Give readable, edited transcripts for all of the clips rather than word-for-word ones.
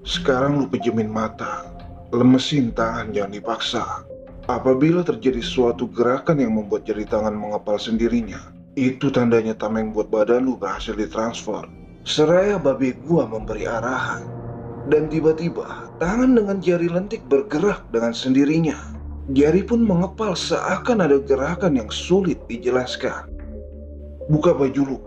Sekarang lu pejemin mata, lemesin tangan, jangan dipaksa. Apabila terjadi suatu gerakan yang membuat jari tangan mengepal sendirinya, itu tandanya tameng buat badan lu berhasil ditransfer. Seraya babe gua memberi arahan. Dan tiba-tiba, tangan dengan jari lentik bergerak dengan sendirinya. Jari pun mengepal seakan ada gerakan yang sulit dijelaskan. Buka baju lu,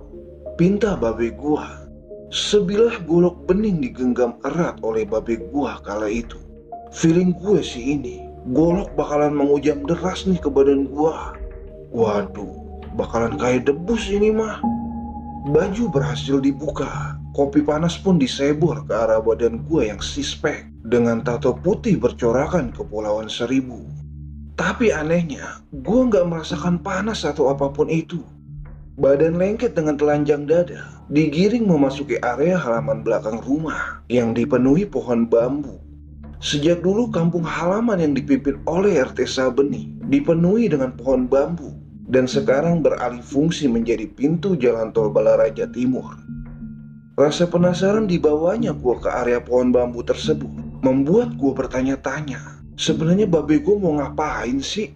pinta babe gua. Sebilah golok bening digenggam erat oleh babe gua kala itu. Feeling gue sih ini, golok bakalan mengujam deras nih ke badan gua. Waduh, bakalan kayak debus ini mah. Baju berhasil dibuka, kopi panas pun disebor ke arah badan gue yang sispek dengan tato putih bercorakan Kepulauan Seribu. Tapi anehnya, gue nggak merasakan panas atau apapun itu. Badan lengket dengan telanjang dada, digiring memasuki area halaman belakang rumah yang dipenuhi pohon bambu. Sejak dulu kampung halaman yang dipimpin oleh RT Sabeni dipenuhi dengan pohon bambu, dan sekarang beralih fungsi menjadi pintu jalan tol Balaraja Timur. Rasa penasaran dibawanya gue ke area pohon bambu tersebut membuat gue bertanya-tanya, sebenarnya babe gue mau ngapain sih?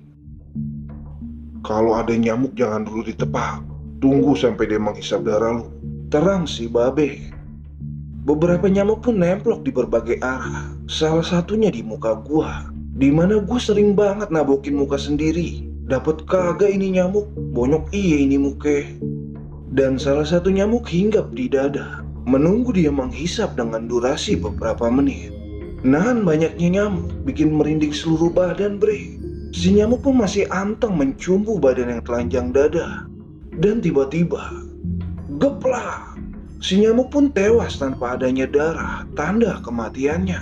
Kalau ada nyamuk jangan dulu ditepak, tunggu sampai dia menghisap darah lu, terang si babe. Beberapa nyamuk pun nemplok di berbagai arah, salah satunya di muka gua, dimana gue sering banget nabokin muka sendiri. Dapet kagak ini nyamuk, bonyok iya ini muka. Dan salah satu nyamuk hinggap di dada, menunggu dia menghisap dengan durasi beberapa menit. Nahan banyaknya nyamuk bikin merinding seluruh badan bre. Si nyamuk pun masih anteng mencumbu badan yang telanjang dada. Dan tiba-tiba, geplak! Si nyamuk pun tewas tanpa adanya darah, tanda kematiannya.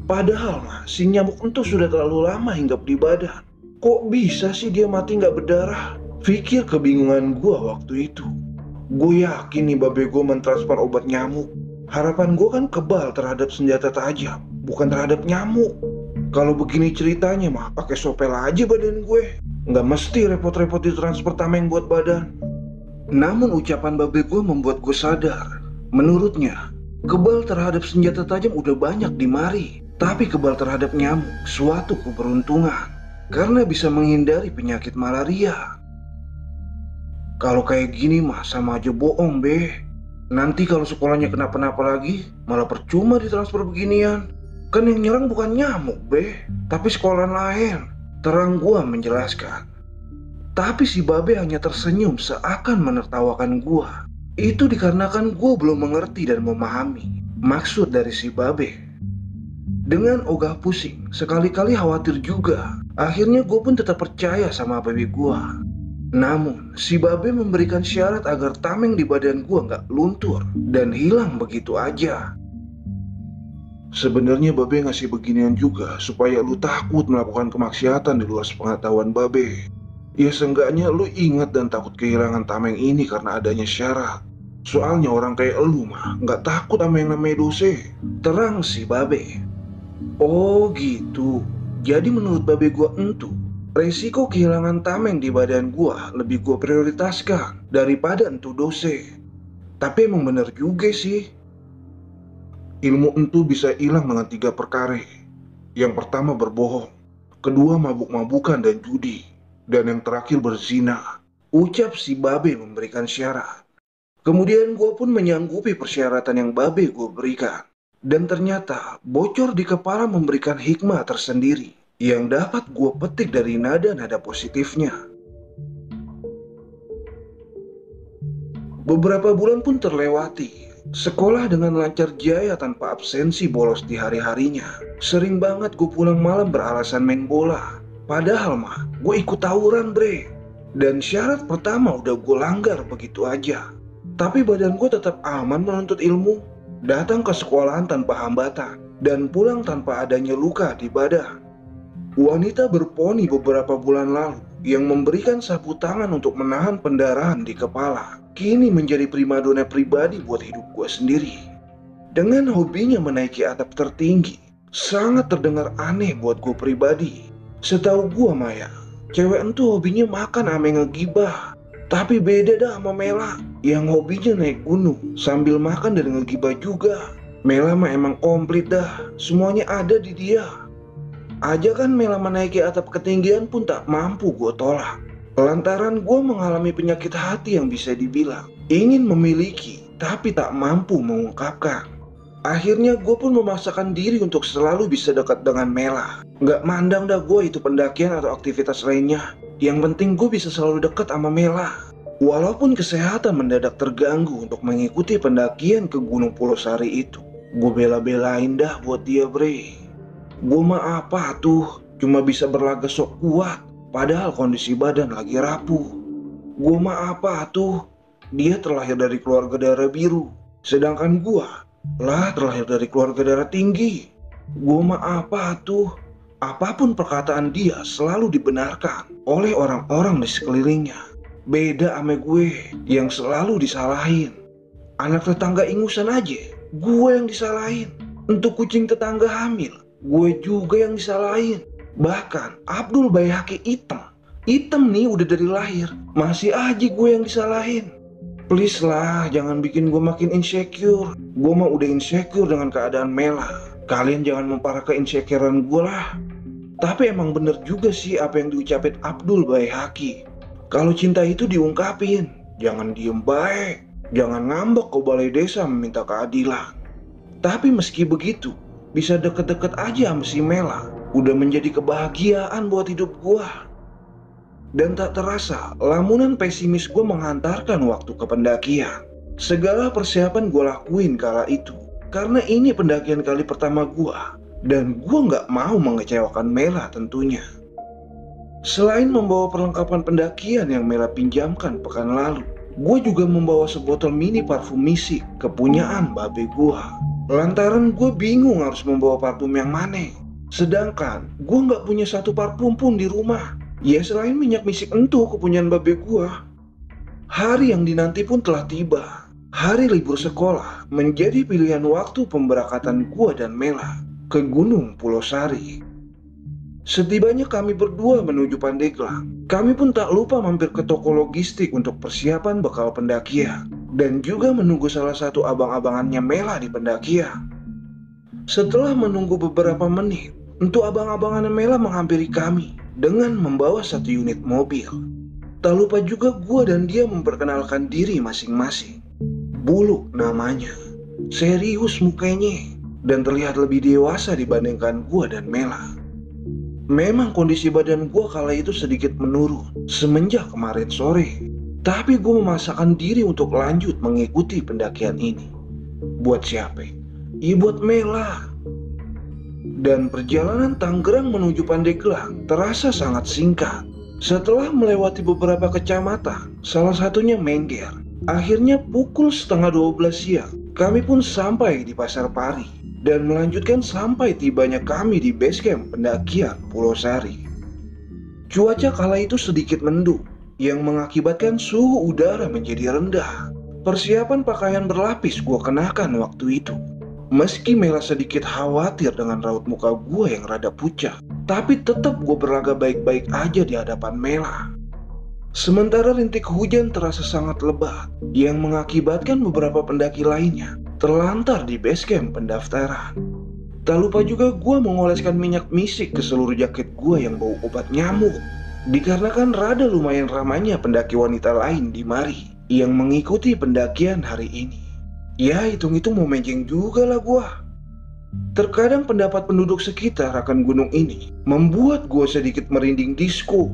Padahal mah, si nyamuk itu sudah terlalu lama hinggap di badan. Kok bisa sih dia mati nggak berdarah? Pikir kebingungan gua waktu itu. Gue yakin nih babe gue mentransfer obat nyamuk. Harapan gue kan kebal terhadap senjata tajam, bukan terhadap nyamuk. Kalau begini ceritanya mah, pakai sopel aja badan gue. Nggak mesti repot-repot ditransfer tameng buat badan. Namun ucapan babe gue membuat gue sadar. Menurutnya, kebal terhadap senjata tajam udah banyak di mari. Tapi kebal terhadap nyamuk, suatu keberuntungan. Karena bisa menghindari penyakit malaria. Kalau kayak gini mah sama aja bohong be. Nanti kalau sekolahnya kenapa-napa lagi, malah percuma ditransfer beginian. Kan yang nyerang bukan nyamuk be, tapi sekolah lain. Terang gue menjelaskan. Tapi si babe hanya tersenyum seakan menertawakan gua. Itu dikarenakan gua belum mengerti dan memahami maksud dari si babe. Dengan ogah pusing, sekali-kali khawatir juga, akhirnya gua pun tetap percaya sama babe gua. Namun, si babe memberikan syarat agar tameng di badan gua nggak luntur dan hilang begitu aja. Sebenarnya babe ngasih beginian juga supaya lu takut melakukan kemaksiatan di luar sepengetahuan babe. Ya seenggaknya lu ingat dan takut kehilangan tameng ini karena adanya syarat. Soalnya orang kayak lu mah nggak takut sama yang namanya dosa. Terang si babe. Oh gitu. Jadi menurut babe gua entu, resiko kehilangan tameng di badan gua lebih gua prioritaskan daripada entu dosa. Tapi emang bener juga sih. Ilmu entu bisa hilang dengan 3 perkara. Yang pertama berbohong, kedua mabuk-mabukan dan judi, dan yang terakhir berzina. Ucap si babe memberikan syarat. Kemudian gue pun menyanggupi persyaratan yang babe gue berikan. Dan ternyata bocor di kepala memberikan hikmah tersendiri yang dapat gue petik dari nada-nada positifnya. Beberapa bulan pun terlewati. Sekolah dengan lancar jaya tanpa absensi bolos di hari-harinya. Sering banget gue pulang malam beralasan main bola. Padahal mah, gue ikut tawuran bre. Dan syarat pertama udah gue langgar begitu aja. Tapi badan gue tetap aman menuntut ilmu. Datang ke sekolahan tanpa hambatan. Dan pulang tanpa adanya luka di badan. Wanita berponi beberapa bulan lalu yang memberikan sapu tangan untuk menahan pendarahan di kepala, kini menjadi primadona pribadi buat hidup gue sendiri. Dengan hobinya menaiki atap tertinggi, sangat terdengar aneh buat gue pribadi. Setahu gua Maya, cewek entu hobinya makan ame ngegibah. Tapi beda dah sama Mela yang hobinya naik gunung sambil makan dan ngegibah juga. Mela mah emang komplit dah, semuanya ada di dia. Ajakan Mela menaiki atap ketinggian pun tak mampu gue tolak. Lantaran gue mengalami penyakit hati yang bisa dibilang ingin memiliki tapi tak mampu mengungkapkan. Akhirnya gue pun memaksakan diri untuk selalu bisa dekat dengan Mela. Gak mandang dah gue itu pendakian atau aktivitas lainnya. Yang penting gue bisa selalu dekat sama Mela. Walaupun kesehatan mendadak terganggu untuk mengikuti pendakian ke Gunung Pulau Sari itu, gue bela-belain dah buat dia, bre. Gue mah apa tuh, cuma bisa berlagak sok kuat, padahal kondisi badan lagi rapuh. Gue mah apa tuh, dia terlahir dari keluarga darah biru, sedangkan gue lah terlahir dari keluarga darah tinggi. Gue mah apa tuh, apapun perkataan dia selalu dibenarkan oleh orang-orang di sekelilingnya. Beda ame gue yang selalu disalahin. Anak tetangga ingusan aja, gue yang disalahin. Untuk kucing tetangga hamil, gue juga yang disalahin. Bahkan Abdul Bayhaqi hitam nih udah dari lahir, masih aja gue yang disalahin. Please lah, jangan bikin gue makin insecure. Gue mah udah insecure dengan keadaan Mela. Kalian jangan memparah ke-insecurean gue lah. Tapi emang bener juga sih apa yang diucapin Abdul Bayhaqi. Kalau cinta itu diungkapin, jangan diem baik. Jangan ngambek ke balai desa meminta keadilan. Tapi meski begitu, bisa deket-deket aja sama si Mela udah menjadi kebahagiaan buat hidup gue. Dan tak terasa, lamunan pesimis gue menghantarkan waktu ke pendakian. Segala persiapan gue lakuin kala itu, karena ini pendakian kali pertama gue, dan gue gak mau mengecewakan Mela tentunya. Selain membawa perlengkapan pendakian yang Mela pinjamkan pekan lalu, gue juga membawa sebotol mini parfum misik kepunyaan babe gue. Lantaran gue bingung harus membawa parfum yang mana. Sedangkan gue gak punya satu parfum pun di rumah. Ya selain minyak misik entu kepunyaan babe gua. Hari yang dinanti pun telah tiba. Hari libur sekolah menjadi pilihan waktu pemberangkatan gua dan Mela ke Gunung Pulau Sari. Setibanya kami berdua menuju Pandeglang, kami pun tak lupa mampir ke toko logistik untuk persiapan bekal pendakian dan juga menunggu salah satu abang-abangannya Mela di pendakian. Setelah menunggu beberapa menit, untuk abang-abangannya Mela menghampiri kami dengan membawa satu unit mobil. Tak lupa juga gue dan dia memperkenalkan diri masing-masing. Buluk namanya, serius mukanya, dan terlihat lebih dewasa dibandingkan gue dan Mela. Memang kondisi badan gue kala itu sedikit menurun semenjak kemarin sore. Tapi gue memaksakan diri untuk lanjut mengikuti pendakian ini. Buat siapa? Ya buat Mela. Dan perjalanan Tangerang menuju Pandeglang terasa sangat singkat. Setelah melewati beberapa kecamatan, salah satunya Mengger, akhirnya pukul 11:30 siang, kami pun sampai di Pasar Pari dan melanjutkan sampai tibanya kami di base camp pendakian Pulau Sari. Cuaca kala itu sedikit mendung, yang mengakibatkan suhu udara menjadi rendah. Persiapan pakaian berlapis gua kenakan waktu itu. Meski Mela sedikit khawatir dengan raut muka gue yang rada pucat, tapi tetap gue berlagak baik-baik aja di hadapan Mela. Sementara rintik hujan terasa sangat lebat, yang mengakibatkan beberapa pendaki lainnya terlantar di base camp pendaftaran. Tak lupa juga gue mengoleskan minyak misik ke seluruh jaket gue yang bau obat nyamuk. Dikarenakan rada lumayan ramainya pendaki wanita lain di mari yang mengikuti pendakian hari ini. Ya hitung-hitung mau menceng juga lah gua. Terkadang pendapat penduduk sekitar akan gunung ini membuat gua sedikit merinding disco.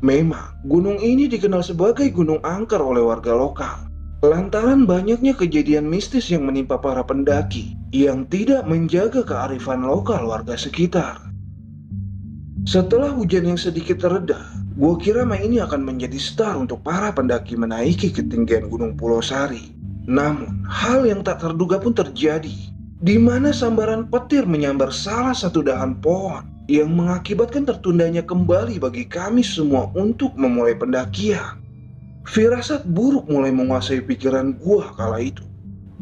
Memang gunung ini dikenal sebagai gunung angker oleh warga lokal, lantaran banyaknya kejadian mistis yang menimpa para pendaki yang tidak menjaga kearifan lokal warga sekitar. Setelah hujan yang sedikit reda, gua kira ini akan menjadi star untuk para pendaki menaiki ketinggian Gunung Pulau Sari. Namun, hal yang tak terduga pun terjadi, di mana sambaran petir menyambar salah satu dahan pohon yang mengakibatkan tertundanya kembali bagi kami semua untuk memulai pendakian. Firasat buruk mulai menguasai pikiran gua kala itu.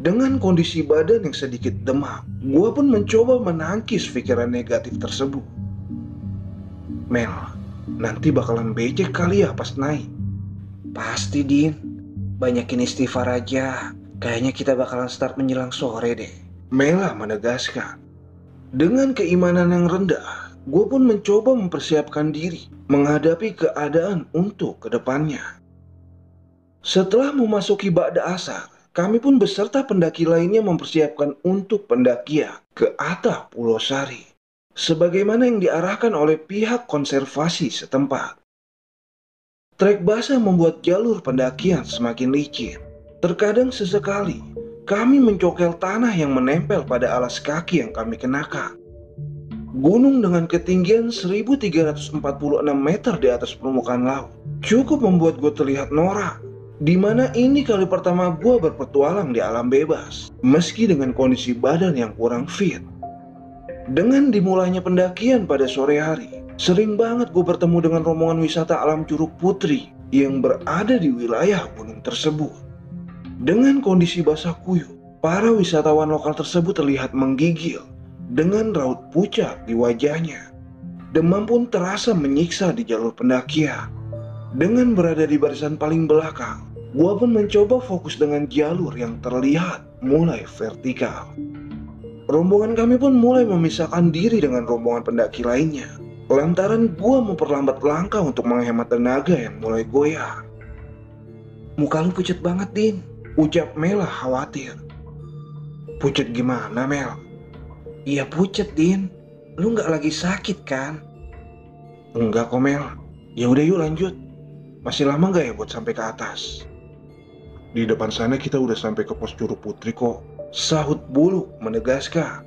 Dengan kondisi badan yang sedikit demam, gua pun mencoba menangkis pikiran negatif tersebut. Mel, nanti bakalan becek kali ya pas naik. Pasti, Din. Banyakin istighfar aja. Kayaknya kita bakalan start menjelang sore deh. Mela menegaskan. Dengan keimanan yang rendah, gue pun mencoba mempersiapkan diri menghadapi keadaan untuk kedepannya. Setelah memasuki Ba'da Asar, kami pun beserta pendaki lainnya mempersiapkan untuk pendakian ke atap Pulau Sari, sebagaimana yang diarahkan oleh pihak konservasi setempat. Trek basah membuat jalur pendakian semakin licin. Terkadang sesekali, kami mencokel tanah yang menempel pada alas kaki yang kami kenakan. Gunung dengan ketinggian 1346 meter di atas permukaan laut cukup membuat gue terlihat norak, di mana ini kali pertama gue berpetualang di alam bebas, meski dengan kondisi badan yang kurang fit. Dengan dimulainya pendakian pada sore hari, sering banget gue bertemu dengan rombongan wisata alam Curug Putri yang berada di wilayah gunung tersebut. Dengan kondisi basah kuyup, para wisatawan lokal tersebut terlihat menggigil dengan raut pucat di wajahnya. Demam pun terasa menyiksa di jalur pendakian. Dengan berada di barisan paling belakang, gua pun mencoba fokus dengan jalur yang terlihat mulai vertikal. Rombongan kami pun mulai memisahkan diri dengan rombongan pendaki lainnya, lantaran gua memperlambat langkah untuk menghemat tenaga yang mulai goyah. Muka lu pucat banget, Din, ucap Mela khawatir. Pucat gimana, Mel? Iya pucat, Din. Lu nggak lagi sakit kan? Enggak kok, Mel. Ya udah yuk lanjut. Masih lama nggak ya buat sampai ke atas? Di depan sana kita udah sampai ke pos Curug Putri kok, sahut Buluk menegaskan.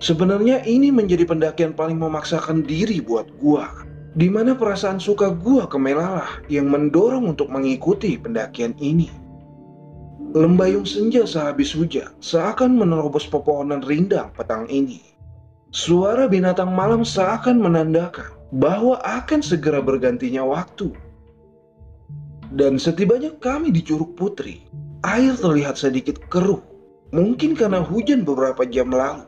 Sebenarnya ini menjadi pendakian paling memaksakan diri buat gua, di mana perasaan suka gua ke Mela lah yang mendorong untuk mengikuti pendakian ini. Lembayung senja sehabis hujan seakan menerobos pepohonan rindang petang ini. Suara binatang malam seakan menandakan bahwa akan segera bergantinya waktu. Dan setibanya kami di Curug Putri, air terlihat sedikit keruh, mungkin karena hujan beberapa jam lalu.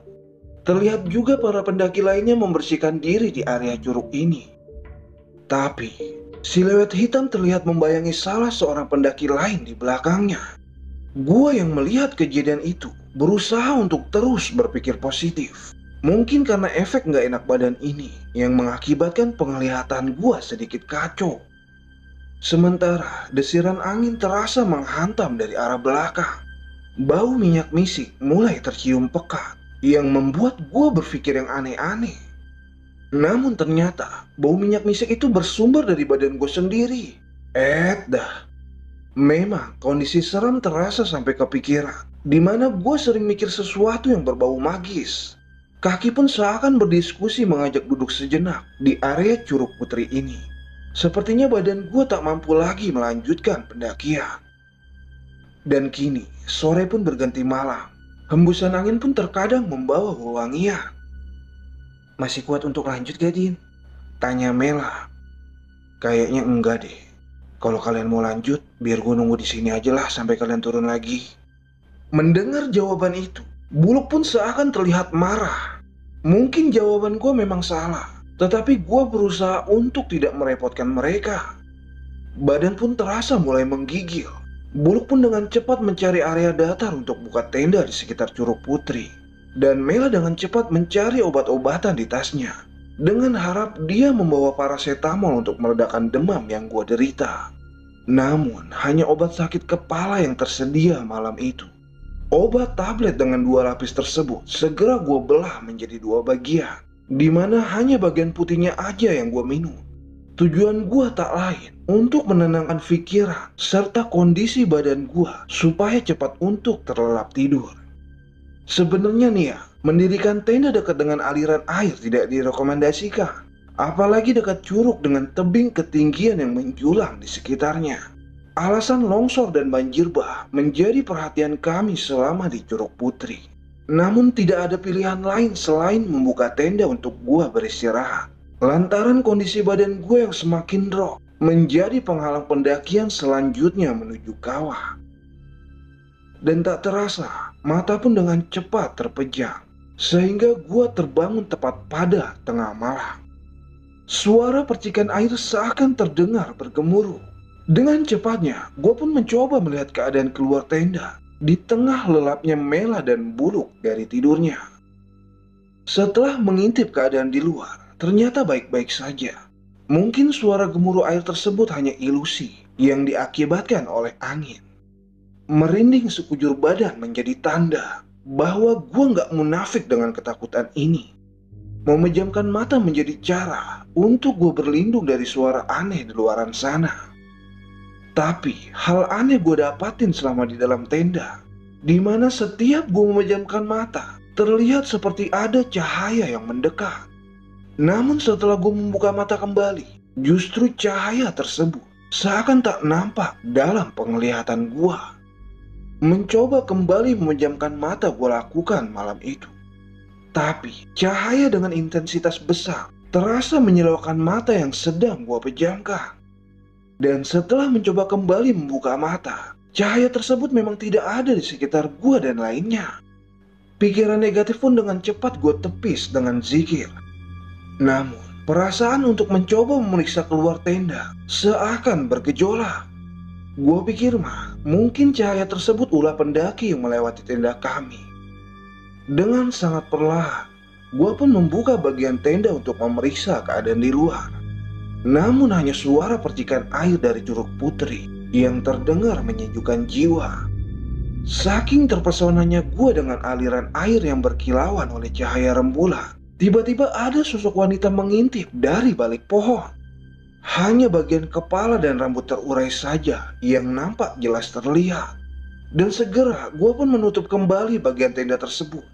Terlihat juga para pendaki lainnya membersihkan diri di area curug ini. Tapi, siluet hitam terlihat membayangi salah seorang pendaki lain di belakangnya. Gua yang melihat kejadian itu berusaha untuk terus berpikir positif. Mungkin karena efek gak enak badan ini yang mengakibatkan penglihatan gua sedikit kacau. Sementara desiran angin terasa menghantam dari arah belakang. Bau minyak misik mulai tercium pekat yang membuat gua berpikir yang aneh-aneh. Namun ternyata bau minyak misik itu bersumber dari badan gua sendiri. Dah. Memang kondisi seram terasa sampai kepikiran, di mana gue sering mikir sesuatu yang berbau magis. Kaki pun seakan berdiskusi mengajak duduk sejenak di area Curug Putri ini. Sepertinya badan gue tak mampu lagi melanjutkan pendakian. Dan kini sore pun berganti malam. Hembusan angin pun terkadang membawa wewangian. Masih kuat untuk lanjut gak, Din? Tanya Mela. Kayaknya enggak deh. Kalau kalian mau lanjut, biar gue nunggu di sini aja lah sampai kalian turun lagi. Mendengar jawaban itu, Buluk pun seakan terlihat marah. Mungkin jawaban gue memang salah, tetapi gue berusaha untuk tidak merepotkan mereka. Badan pun terasa mulai menggigil. Buluk pun dengan cepat mencari area datar untuk buka tenda di sekitar Curug Putri. Dan Mela dengan cepat mencari obat-obatan di tasnya, dengan harap dia membawa paracetamol untuk meredakan demam yang gue derita. Namun hanya obat sakit kepala yang tersedia malam itu. Obat tablet dengan 2 lapis tersebut segera gue belah menjadi 2 bagian, di mana hanya bagian putihnya aja yang gue minum. Tujuan gue tak lain untuk menenangkan pikiran serta kondisi badan gue supaya cepat untuk terlelap tidur. Sebenarnya nih ya, mendirikan tenda dekat dengan aliran air tidak direkomendasikan, apalagi dekat curug dengan tebing ketinggian yang menjulang di sekitarnya. Alasan longsor dan banjir bah menjadi perhatian kami selama di Curug Putri. Namun tidak ada pilihan lain selain membuka tenda untuk gua beristirahat. Lantaran kondisi badan gue yang semakin drop menjadi penghalang pendakian selanjutnya menuju kawah. Dan tak terasa, mata pun dengan cepat terpejam, sehingga gua terbangun tepat pada tengah malam. Suara percikan air seakan terdengar bergemuruh, Dengan cepatnya, gue pun mencoba melihat keadaan keluar tenda di tengah lelapnya Mela dan Buluk dari tidurnya. Setelah mengintip keadaan di luar, ternyata baik-baik saja. Mungkin suara gemuruh air tersebut hanya ilusi yang diakibatkan oleh angin. Merinding sekujur badan menjadi tanda bahwa gue nggak munafik dengan ketakutan ini. Memejamkan mata menjadi cara untuk gue berlindung dari suara aneh di luaran sana. Tapi hal aneh gue dapatin selama di dalam tenda, di mana setiap gue memejamkan mata, terlihat seperti ada cahaya yang mendekat. Namun setelah gue membuka mata kembali, justru cahaya tersebut seakan tak nampak dalam penglihatan gue. Mencoba kembali memejamkan mata gue lakukan malam itu. Tapi cahaya dengan intensitas besar terasa menyilaukan mata yang sedang gue pejamkan. Dan setelah mencoba kembali membuka mata, cahaya tersebut memang tidak ada di sekitar gue dan lainnya. Pikiran negatif pun dengan cepat gue tepis dengan zikir. Namun, perasaan untuk mencoba memeriksa keluar tenda seakan bergejolak. Gue pikir mungkin cahaya tersebut ulah pendaki yang melewati tenda kami. Dengan sangat perlahan, gue pun membuka bagian tenda untuk memeriksa keadaan di luar. Namun hanya suara percikan air dari Curug Putri yang terdengar menyejukkan jiwa. Saking terpesonanya gue dengan aliran air yang berkilauan oleh cahaya rembulan, tiba-tiba ada sosok wanita mengintip dari balik pohon. Hanya bagian kepala dan rambut terurai saja yang nampak jelas terlihat. Dan segera gue pun menutup kembali bagian tenda tersebut.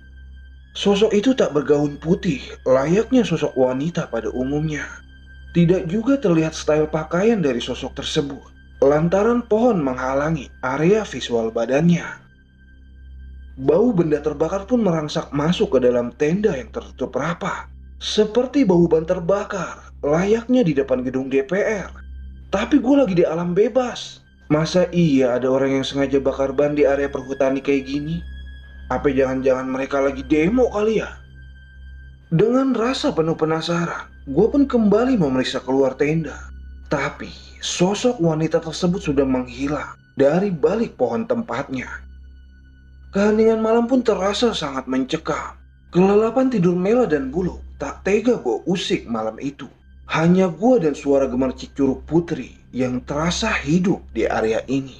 Sosok itu tak bergaun putih layaknya sosok wanita pada umumnya. Tidak juga terlihat style pakaian dari sosok tersebut, lantaran pohon menghalangi area visual badannya. Bau benda terbakar pun merangsak masuk ke dalam tenda yang tertutup rapat. Seperti bau ban terbakar, layaknya di depan gedung DPR. Tapi gue lagi di alam bebas. Masa iya ada orang yang sengaja bakar ban di area perhutani kayak gini? Apa jangan-jangan mereka lagi demo kali ya? Dengan rasa penuh penasaran, gue pun kembali memeriksa keluar tenda. Tapi sosok wanita tersebut sudah menghilang dari balik pohon tempatnya. Keheningan malam pun terasa sangat mencekam. Kelelapan tidur Mela dan Buluk tak tega gue usik malam itu. Hanya gue dan suara gemercik Curug Putri yang terasa hidup di area ini.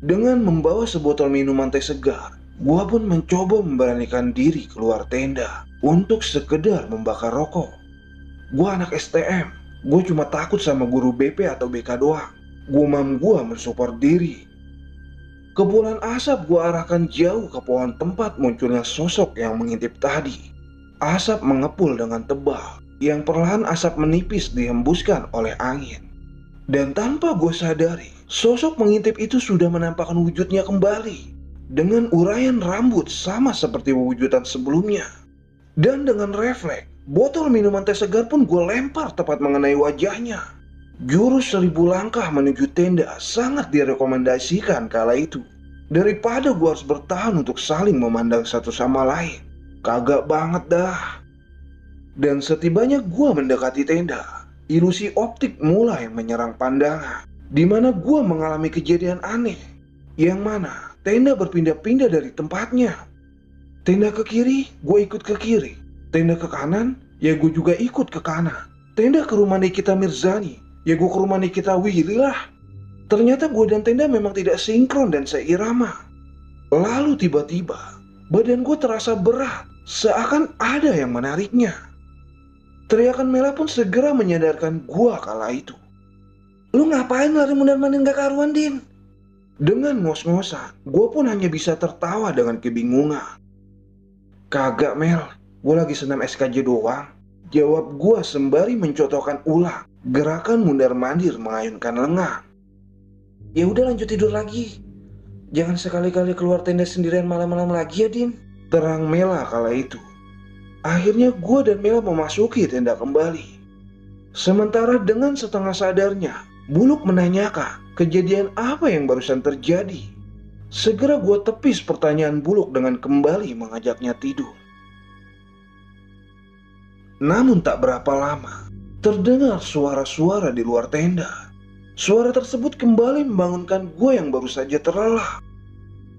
Dengan membawa sebotol minuman teh segar, gue pun mencoba memberanikan diri keluar tenda untuk sekedar membakar rokok. Gue anak STM, gue cuma takut sama guru BP atau BK doang. Gumam gue mensupport diri. Kepulan asap gue arahkan jauh ke pohon tempat munculnya sosok yang mengintip tadi. Asap mengepul dengan tebal, yang perlahan asap menipis dihembuskan oleh angin. Dan tanpa gue sadari, sosok mengintip itu sudah menampakkan wujudnya kembali. Dengan uraian rambut sama seperti wujudan sebelumnya. Dan dengan refleks, botol minuman teh segar pun gue lempar tepat mengenai wajahnya. Jurus 1000 langkah menuju tenda sangat direkomendasikan kala itu. Daripada gue harus bertahan untuk saling memandang satu sama lain. Kagak banget dah. Dan setibanya gue mendekati tenda, ilusi optik mulai menyerang pandangan. Di mana gue mengalami kejadian aneh. Yang mana tenda berpindah-pindah dari tempatnya. Tenda ke kiri, gue ikut ke kiri. Tenda ke kanan, ya gue juga ikut ke kanan. Tenda ke rumah Nikita Mirzani, ya gue ke rumah Nikita Willy lah. Ternyata gue dan tenda memang tidak sinkron dan seirama. Lalu tiba-tiba, badan gue terasa berat, seakan ada yang menariknya. Teriakan Mela pun segera menyadarkan gue kala itu. Lu ngapain lari mundar-mandir gak karuan, Din? Dengan ngos-ngosan, gue pun hanya bisa tertawa dengan kebingungan. Kagak Mel, gue lagi senam SKJ doang. Jawab gue sembari mencotokkan ulang gerakan mundar-mandir mengayunkan lengan. Ya udah lanjut tidur lagi. Jangan sekali-kali keluar tenda sendirian malam-malam lagi ya, Din. Terang Mela kala itu. Akhirnya gue dan Mela memasuki tenda kembali. Sementara dengan setengah sadarnya, Buluk menanyakan kejadian apa yang barusan terjadi. Segera gue tepis pertanyaan Buluk dengan kembali mengajaknya tidur. Namun tak berapa lama, terdengar suara-suara di luar tenda. Suara tersebut kembali membangunkan gue yang baru saja terlelap.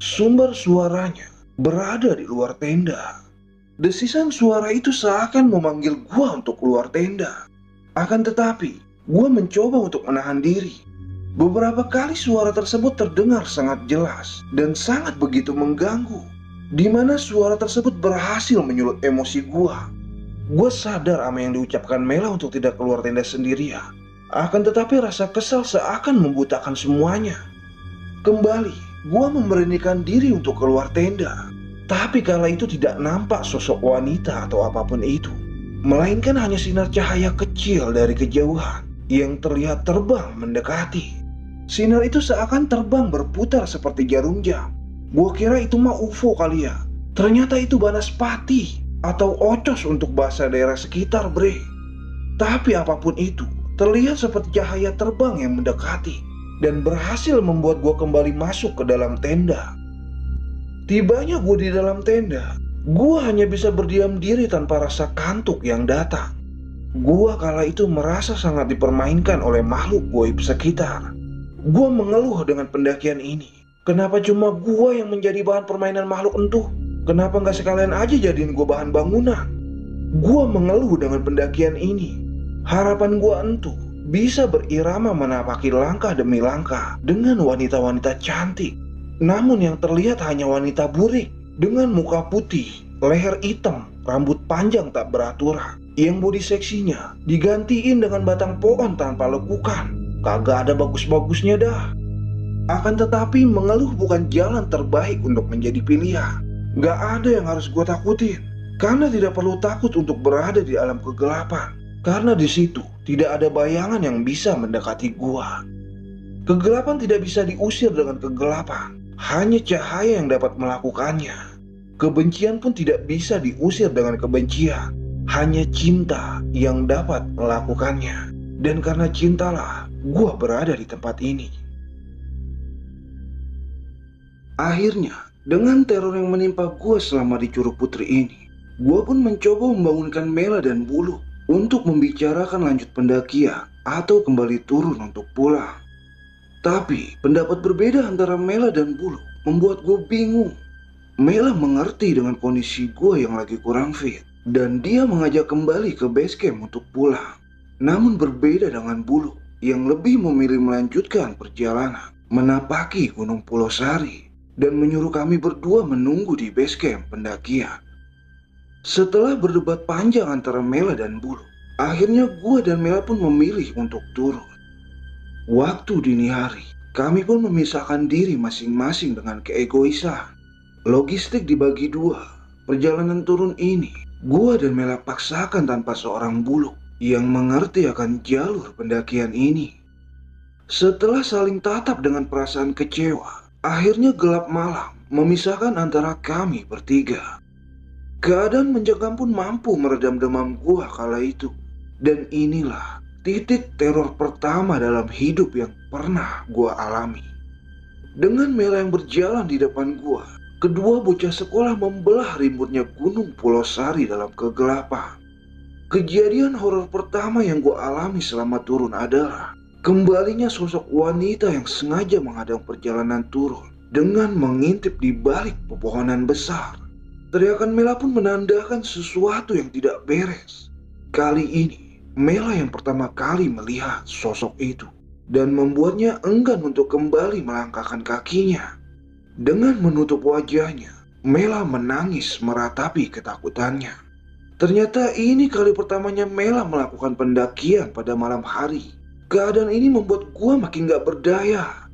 Sumber suaranya berada di luar tenda. Desisan suara itu seakan memanggil gue untuk keluar tenda. Akan tetapi, gue mencoba untuk menahan diri. Beberapa kali suara tersebut terdengar sangat jelas dan sangat begitu mengganggu, di mana suara tersebut berhasil menyulut emosi gue. Gue sadar apa yang diucapkan Mela untuk tidak keluar tenda sendirian. Akan tetapi rasa kesal seakan membutakan semuanya. Kembali, gue memberanikan diri untuk keluar tenda. Tapi kala itu tidak nampak sosok wanita atau apapun itu, melainkan hanya sinar cahaya kecil dari kejauhan yang terlihat terbang mendekati. Sinar itu seakan terbang berputar seperti jarum jam. Gue kira itu mah UFO kali ya. Ternyata itu banaspati atau ocos untuk bahasa daerah sekitar, bre. Tapi apapun itu, terlihat seperti cahaya terbang yang mendekati dan berhasil membuat gue kembali masuk ke dalam tenda. Tibanya gue di dalam tenda, gue hanya bisa berdiam diri tanpa rasa kantuk yang datang. Gue kala itu merasa sangat dipermainkan oleh makhluk goib sekitar. Gue mengeluh dengan pendakian ini. Kenapa cuma gue yang menjadi bahan permainan makhluk entuh? Kenapa gak sekalian aja jadiin gue bahan bangunan? Gue mengeluh dengan pendakian ini. Harapan gue entuh bisa berirama menapaki langkah demi langkah dengan wanita-wanita cantik. Namun yang terlihat hanya wanita burik dengan muka putih, leher hitam, rambut panjang tak beraturan, yang body seksinya digantiin dengan batang pohon tanpa lekukan. Kagak ada bagus-bagusnya dah. Akan tetapi mengeluh bukan jalan terbaik untuk menjadi pilihan. Gak ada yang harus gue takutin, karena tidak perlu takut untuk berada di alam kegelapan. Karena di situ tidak ada bayangan yang bisa mendekati gua. Kegelapan tidak bisa diusir dengan kegelapan, hanya cahaya yang dapat melakukannya. Kebencian pun tidak bisa diusir dengan kebencian, hanya cinta yang dapat melakukannya. Dan karena cintalah gua berada di tempat ini. Akhirnya, dengan teror yang menimpa gua selama di Curug Putri ini, gua pun mencoba membangunkan Mela dan Bulu untuk membicarakan lanjut pendakian atau kembali turun untuk pulang. Tapi pendapat berbeda antara Mela dan Bulu membuat gue bingung. Mela mengerti dengan kondisi gue yang lagi kurang fit dan dia mengajak kembali ke base camp untuk pulang. Namun berbeda dengan Bulu yang lebih memilih melanjutkan perjalanan menapaki Gunung Pulau Sari dan menyuruh kami berdua menunggu di base camp pendakian. Setelah berdebat panjang antara Mela dan Bulu, akhirnya gue dan Mela pun memilih untuk turun. Waktu dini hari, kami pun memisahkan diri masing-masing dengan keegoisan. Logistik dibagi dua. Perjalanan turun ini, gue dan Mela paksakan tanpa seorang Bulu yang mengerti akan jalur pendakian ini. Setelah saling tatap dengan perasaan kecewa, akhirnya gelap malam memisahkan antara kami bertiga. Keadaan mencekam pun mampu meredam demam gua kala itu. Dan inilah titik teror pertama dalam hidup yang pernah gua alami. Dengan Mela yang berjalan di depan gua, kedua bocah sekolah membelah rimbunnya Gunung Pulau Sari dalam kegelapan. Kejadian horor pertama yang gua alami selama turun adalah kembalinya sosok wanita yang sengaja menghadang perjalanan turun dengan mengintip di balik pepohonan besar. Teriakan Mela pun menandakan sesuatu yang tidak beres. Kali ini, Mela yang pertama kali melihat sosok itu dan membuatnya enggan untuk kembali melangkahkan kakinya. Dengan menutup wajahnya, Mela menangis meratapi ketakutannya. Ternyata ini kali pertamanya Mela melakukan pendakian pada malam hari. Keadaan ini membuat gua makin gak berdaya.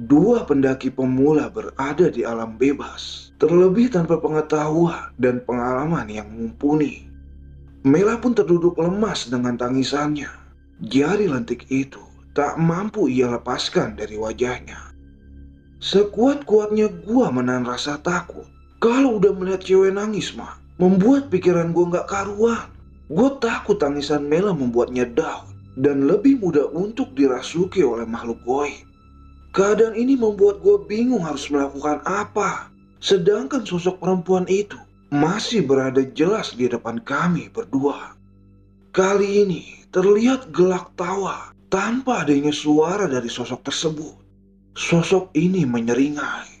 Dua pendaki pemula berada di alam bebas, terlebih tanpa pengetahuan dan pengalaman yang mumpuni. Mela pun terduduk lemas dengan tangisannya. Jari lentik itu tak mampu ia lepaskan dari wajahnya. Sekuat-kuatnya gua menahan rasa takut. Kalau udah melihat cewek nangis mah, membuat pikiran gua gak karuan. Gua takut tangisan Mela membuatnya down dan lebih mudah untuk dirasuki oleh makhluk goib. Keadaan ini membuat gue bingung harus melakukan apa. Sedangkan sosok perempuan itu masih berada jelas di depan kami berdua. Kali ini terlihat gelak tawa tanpa adanya suara dari sosok tersebut. Sosok ini menyeringai.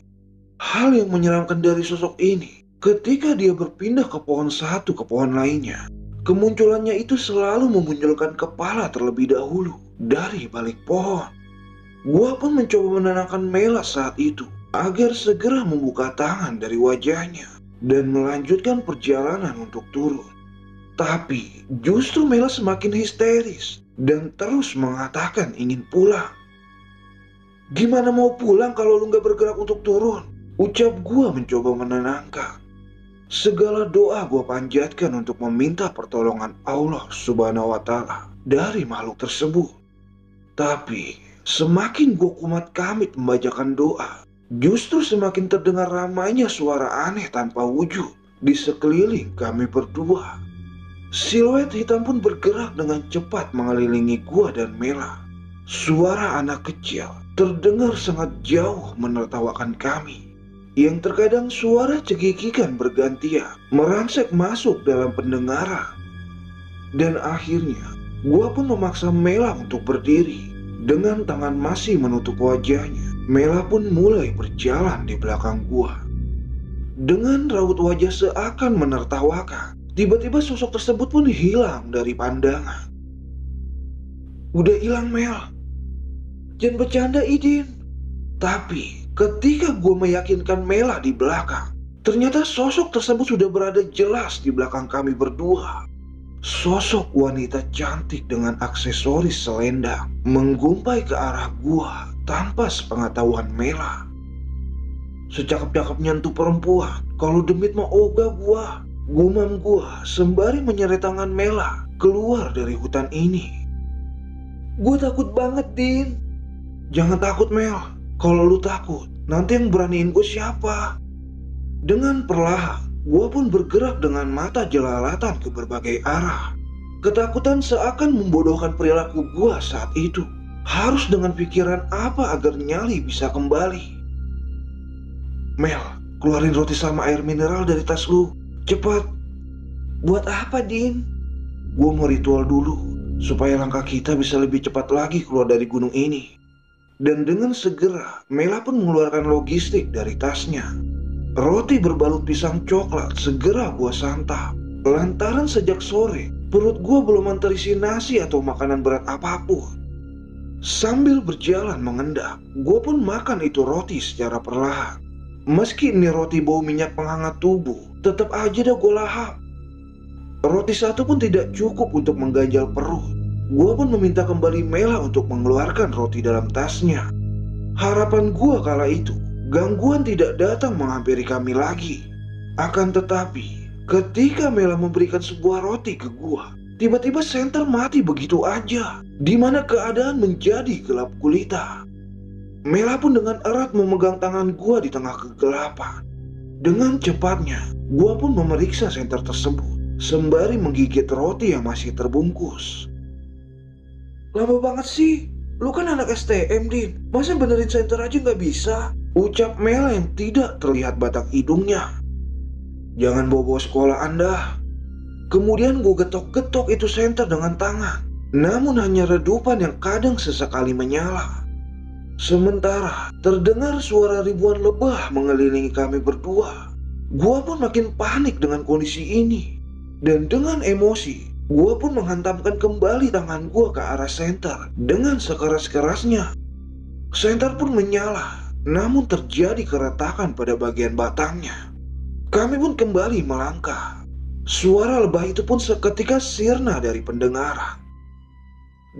Hal yang menyeramkan dari sosok ini, ketika dia berpindah ke pohon satu ke pohon lainnya, kemunculannya itu selalu memunculkan kepala terlebih dahulu dari balik pohon. Gua pun mencoba menenangkan Mela saat itu agar segera membuka tangan dari wajahnya dan melanjutkan perjalanan untuk turun. Tapi justru Mela semakin histeris dan terus mengatakan ingin pulang. Gimana mau pulang kalau lu gak bergerak untuk turun? Ucap gua mencoba menenangkan. Segala doa gua panjatkan untuk meminta pertolongan Allah Subhanahu wa Ta'ala dari makhluk tersebut. Tapi semakin gua kumat kamit membacakan doa, justru semakin terdengar ramainya suara aneh tanpa wujud di sekeliling kami berdua. Siluet hitam pun bergerak dengan cepat mengelilingi gua dan Mela. Suara anak kecil terdengar sangat jauh menertawakan kami, yang terkadang suara cekikikan bergantian merangsek masuk dalam pendengaran. Dan akhirnya gua pun memaksa Mela untuk berdiri. Dengan tangan masih menutup wajahnya, Mela pun mulai berjalan di belakang gua. Dengan raut wajah seakan menertawakan, tiba-tiba sosok tersebut pun hilang dari pandangan. Udah hilang, Mel. Jangan bercanda, Idin. Tapi ketika gue meyakinkan Mela di belakang, ternyata sosok tersebut sudah berada jelas di belakang kami berdua. Sosok wanita cantik dengan aksesoris selendang menggumpai ke arah gua tanpa sepengetahuan Mela. Secakep-cakepnya tuh perempuan, kalau demit mah ogah gua. Gumam gua sembari menyeret tangan Mela keluar dari hutan ini. Gue takut banget, Din. Jangan takut, Mel. Kalau lu takut, nanti yang beraniin gue siapa? Dengan perlahan, gue pun bergerak dengan mata jelalatan ke berbagai arah. Ketakutan seakan membodohkan perilaku gue saat itu. Harus dengan pikiran apa agar nyali bisa kembali. Mel, keluarin roti sama air mineral dari tas lu. Cepat. Buat apa, Din? Gue mau ritual dulu, supaya langkah kita bisa lebih cepat lagi keluar dari gunung ini. Dan dengan segera, Mela pun mengeluarkan logistik dari tasnya. Roti berbalut pisang coklat segera gua santap. Lantaran sejak sore, perut gua belum terisi nasi atau makanan berat apapun. Sambil berjalan mengendap, gua pun makan itu roti secara perlahan. Meski ini roti bau minyak penghangat tubuh, tetap aja dah gua lahap. Roti satu pun tidak cukup untuk mengganjal perut. Gua pun meminta kembali Mela untuk mengeluarkan roti dalam tasnya. Harapan gua kala itu, gangguan tidak datang menghampiri kami lagi. Akan tetapi, ketika Mela memberikan sebuah roti ke gua, tiba-tiba senter mati begitu aja, di mana keadaan menjadi gelap gulita. Mela pun dengan erat memegang tangan gua di tengah kegelapan. Dengan cepatnya, gua pun memeriksa senter tersebut, sembari menggigit roti yang masih terbungkus. Lama banget sih, lu kan anak STM, Din. Masa benerin senter aja nggak bisa? Ucap Mela yang tidak terlihat batang hidungnya. Jangan bawa-bawa sekolah Anda. Kemudian gue getok-getok itu senter dengan tangan. Namun hanya redupan yang kadang sesekali menyala. Sementara terdengar suara ribuan lebah mengelilingi kami berdua. Gue pun makin panik dengan kondisi ini. Dan dengan emosi, gue pun menghantamkan kembali tangan gue ke arah senter dengan sekeras-kerasnya. Senter pun menyala. Namun terjadi keretakan pada bagian batangnya. Kami pun kembali melangkah. Suara lebah itu pun seketika sirna dari pendengaran.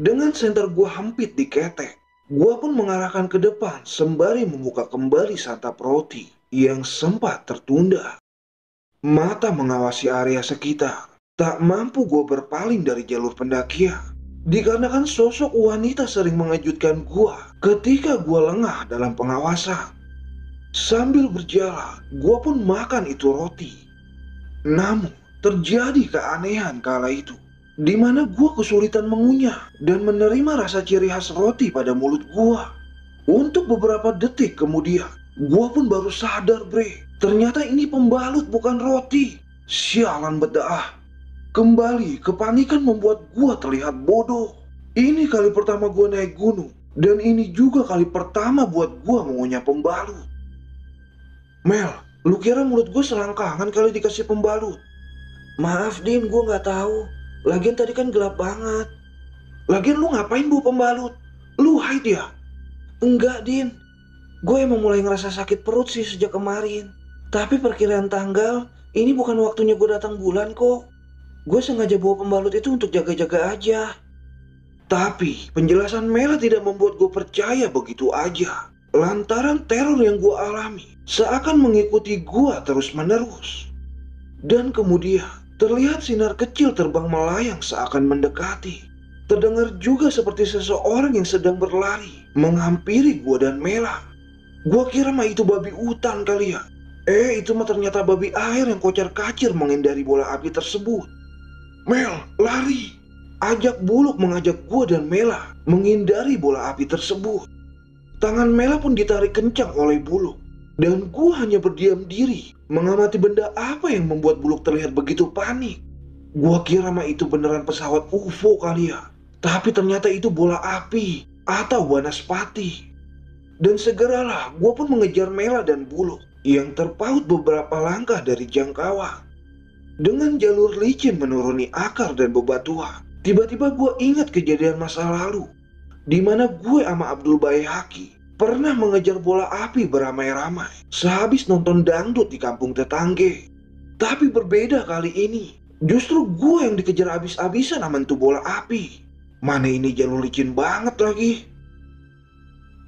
Dengan senter gua hampit diketek, gua pun mengarahkan ke depan sembari membuka kembali santap roti yang sempat tertunda. Mata mengawasi area sekitar. Tak mampu gua berpaling dari jalur pendakian. Dikarenakan sosok wanita sering mengejutkan gua ketika gua lengah dalam pengawasan. Sambil berjalan, gua pun makan itu roti. Namun, terjadi keanehan kala itu, di mana gua kesulitan mengunyah dan menerima rasa ciri khas roti pada mulut gua. Untuk beberapa detik kemudian, gua pun baru sadar, ternyata ini pembalut bukan roti. Sialan bedah. Kembali, kepanikan membuat gua terlihat bodoh. Ini kali pertama gue naik gunung. Dan ini juga kali pertama buat gue mengunyah pembalut. Mel, lu kira mulut gue selangkangan kali dikasih pembalut? Maaf Din, gue nggak tahu. Lagian tadi kan gelap banget. Lagian lu ngapain bawa pembalut? Lu hide ya? Enggak Din, gue emang mulai ngerasa sakit perut sih sejak kemarin. Tapi perkiraan tanggal, ini bukan waktunya gue datang bulan kok. Gue sengaja bawa pembalut itu untuk jaga-jaga aja. Tapi penjelasan Mela tidak membuat gue percaya begitu aja. Lantaran teror yang gue alami seakan mengikuti gue terus-menerus. Dan kemudian terlihat sinar kecil terbang melayang seakan mendekati. Terdengar juga seperti seseorang yang sedang berlari menghampiri gue dan Mela. Gue kira mah itu babi hutan kali ya. Itu mah ternyata babi air yang kocar-kacir menghindari bola api tersebut. Mel, lari! Ajak Buluk mengajak gue dan Mela menghindari bola api tersebut. Tangan Mela pun ditarik kencang oleh Buluk. Dan gue hanya berdiam diri mengamati benda apa yang membuat Buluk terlihat begitu panik. Gue kira mah itu beneran pesawat UFO kali ya. Tapi ternyata itu bola api atau wanaspati. Dan segeralah gue pun mengejar Mela dan Buluk yang terpaut beberapa langkah dari jangkauan. Dengan jalur licin menuruni akar dan bebatuan, tiba-tiba gue ingat kejadian masa lalu, di mana gue sama Abdul Bayhaki pernah mengejar bola api beramai-ramai sehabis nonton dangdut di kampung tetangga. Tapi berbeda kali ini, justru gue yang dikejar abis-abisan sama tuh bola api. Mana ini jalur licin banget lagi.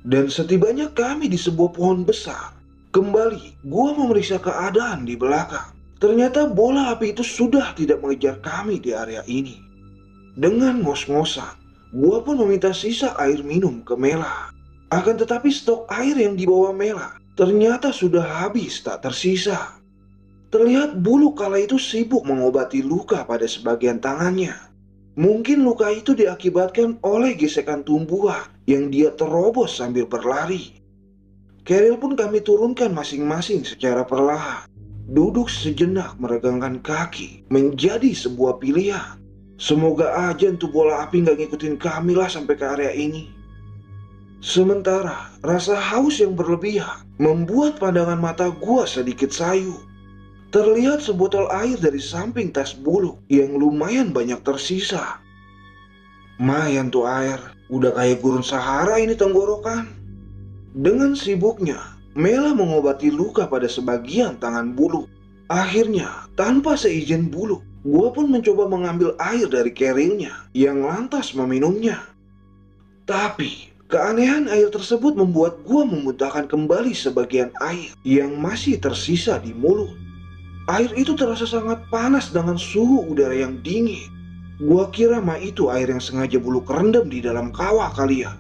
Dan setibanya kami di sebuah pohon besar, kembali gue memeriksa keadaan di belakang. Ternyata bola api itu sudah tidak mengejar kami di area ini. Dengan ngos-ngosan, gue pun meminta sisa air minum ke Mela. Akan tetapi stok air yang dibawa Mela ternyata sudah habis tak tersisa. Terlihat Buluk kala itu sibuk mengobati luka pada sebagian tangannya. Mungkin luka itu diakibatkan oleh gesekan tumbuhan yang dia terobos sambil berlari. Keril pun kami turunkan masing-masing secara perlahan. Duduk sejenak meregangkan kaki menjadi sebuah pilihan. Semoga aja tuh bola api gak ngikutin kami lah sampai ke area ini. Sementara rasa haus yang berlebihan membuat pandangan mata gua sedikit sayu. Terlihat sebotol air dari samping tas Buluk yang lumayan banyak tersisa. Mayan tuh air, udah kayak gurun Sahara ini tenggorokan. Dengan sibuknya Mela mengobati luka pada sebagian tangan Buluk. Akhirnya, tanpa seizin Buluk, gue pun mencoba mengambil air dari kerilnya yang lantas meminumnya. Tapi, keanehan air tersebut membuat gue memuntahkan kembali sebagian air yang masih tersisa di mulut. Air itu terasa sangat panas dengan suhu udara yang dingin. Gue kira mah itu air yang sengaja Buluk rendam di dalam kawah kali ya.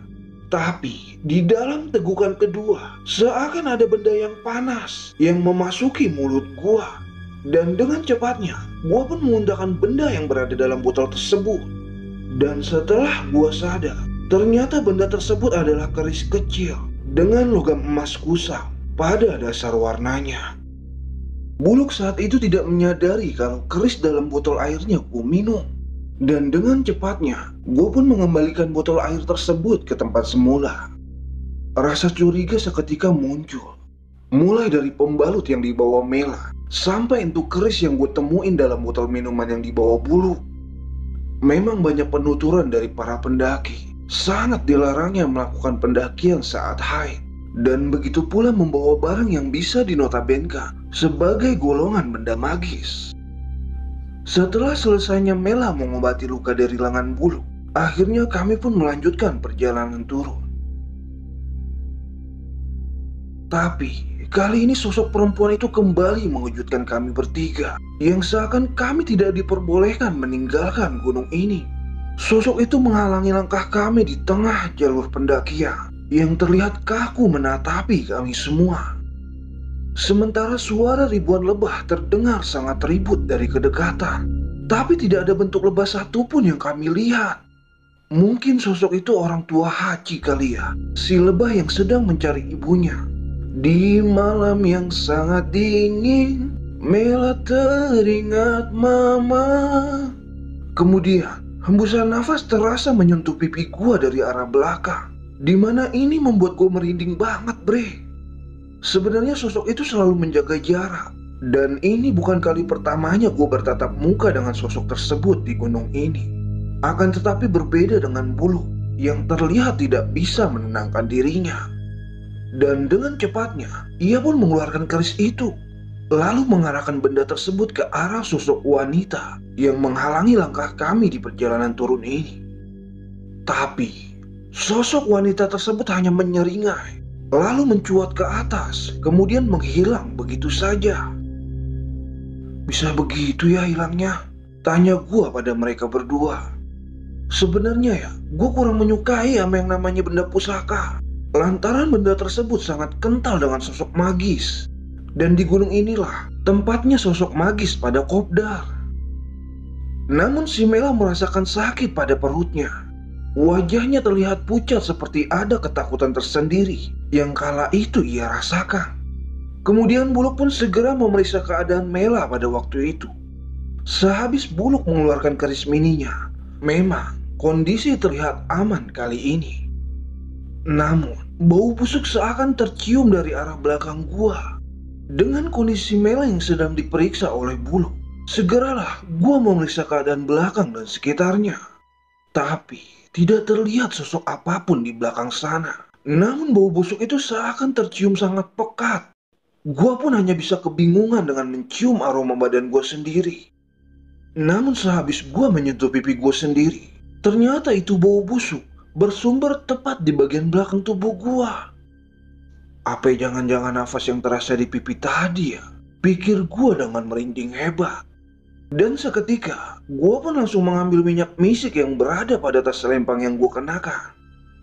Tapi di dalam tegukan kedua, seakan ada benda yang panas yang memasuki mulut gua. Dan dengan cepatnya, gua pun memundahkan benda yang berada dalam botol tersebut. Dan setelah gua sadar, ternyata benda tersebut adalah keris kecil dengan logam emas kusam pada dasar warnanya. Buluk saat itu tidak menyadari kalau keris dalam botol airnya gua minum. Dan dengan cepatnya, gue pun mengembalikan botol air tersebut ke tempat semula. Rasa curiga seketika muncul. Mulai dari pembalut yang dibawa Mela, sampai untuk keris yang gue temuin dalam botol minuman yang dibawa Buluk. Memang banyak penuturan dari para pendaki. Sangat dilarangnya melakukan pendakian saat haid. Dan begitu pula membawa barang yang bisa dinotabenkan sebagai golongan benda magis. Setelah selesainya Mela mengobati luka dari lengan Buluk, akhirnya kami pun melanjutkan perjalanan turun. Tapi, kali ini sosok perempuan itu kembali mengejutkan kami bertiga, yang seakan kami tidak diperbolehkan meninggalkan gunung ini. Sosok itu menghalangi langkah kami di tengah jalur pendakian, yang terlihat kaku menatapi kami semua. Sementara suara ribuan lebah terdengar sangat ribut dari kedekatan. Tapi tidak ada bentuk lebah satupun yang kami lihat. Mungkin sosok itu orang tua Haji kali ya. Si lebah yang sedang mencari ibunya. Di malam yang sangat dingin, Mela teringat mama. Kemudian Hembusan nafas terasa menyentuh pipi gua dari arah belakang, dimana ini membuat gua merinding banget, bre. Sebenarnya sosok itu selalu menjaga jarak, dan ini bukan kali pertamanya gua bertatap muka dengan sosok tersebut di gunung ini. Akan tetapi berbeda dengan Buluk yang terlihat tidak bisa menenangkan dirinya. Dan dengan cepatnya, ia pun mengeluarkan keris itu, lalu mengarahkan benda tersebut ke arah sosok wanita yang menghalangi langkah kami di perjalanan turun ini. Tapi, sosok wanita tersebut hanya menyeringai, lalu mencuat ke atas, kemudian menghilang begitu saja. Bisa begitu ya hilangnya? Tanya gua pada mereka berdua. Sebenarnya ya, gua kurang menyukai sama yang namanya benda pusaka, lantaran benda tersebut sangat kental dengan sosok magis. Dan di gunung inilah tempatnya sosok magis pada Kopdar. Namun si Mela merasakan sakit pada perutnya. Wajahnya terlihat pucat seperti ada ketakutan tersendiri yang kala itu ia rasakan. Kemudian Buluk pun segera memeriksa keadaan Mela pada waktu itu. Sehabis Buluk mengeluarkan keris mininya, memang kondisi terlihat aman kali ini. Namun bau busuk seakan tercium dari arah belakang gua. Dengan kondisi Mela yang sedang diperiksa oleh Buluk, segeralah gua memeriksa keadaan belakang dan sekitarnya. Tapi tidak terlihat sosok apapun di belakang sana. Namun bau busuk itu seakan tercium sangat pekat. Gua pun hanya bisa kebingungan dengan mencium aroma badan gua sendiri. Namun sehabis gua menyentuh pipi gua sendiri, ternyata itu bau busuk bersumber tepat di bagian belakang tubuh gua. Apa jangan-jangan nafas yang terasa di pipi tadi ya? Pikir gua dengan merinding hebat. Dan seketika, gua pun langsung mengambil minyak misik yang berada pada tas selempang yang gua kenakan.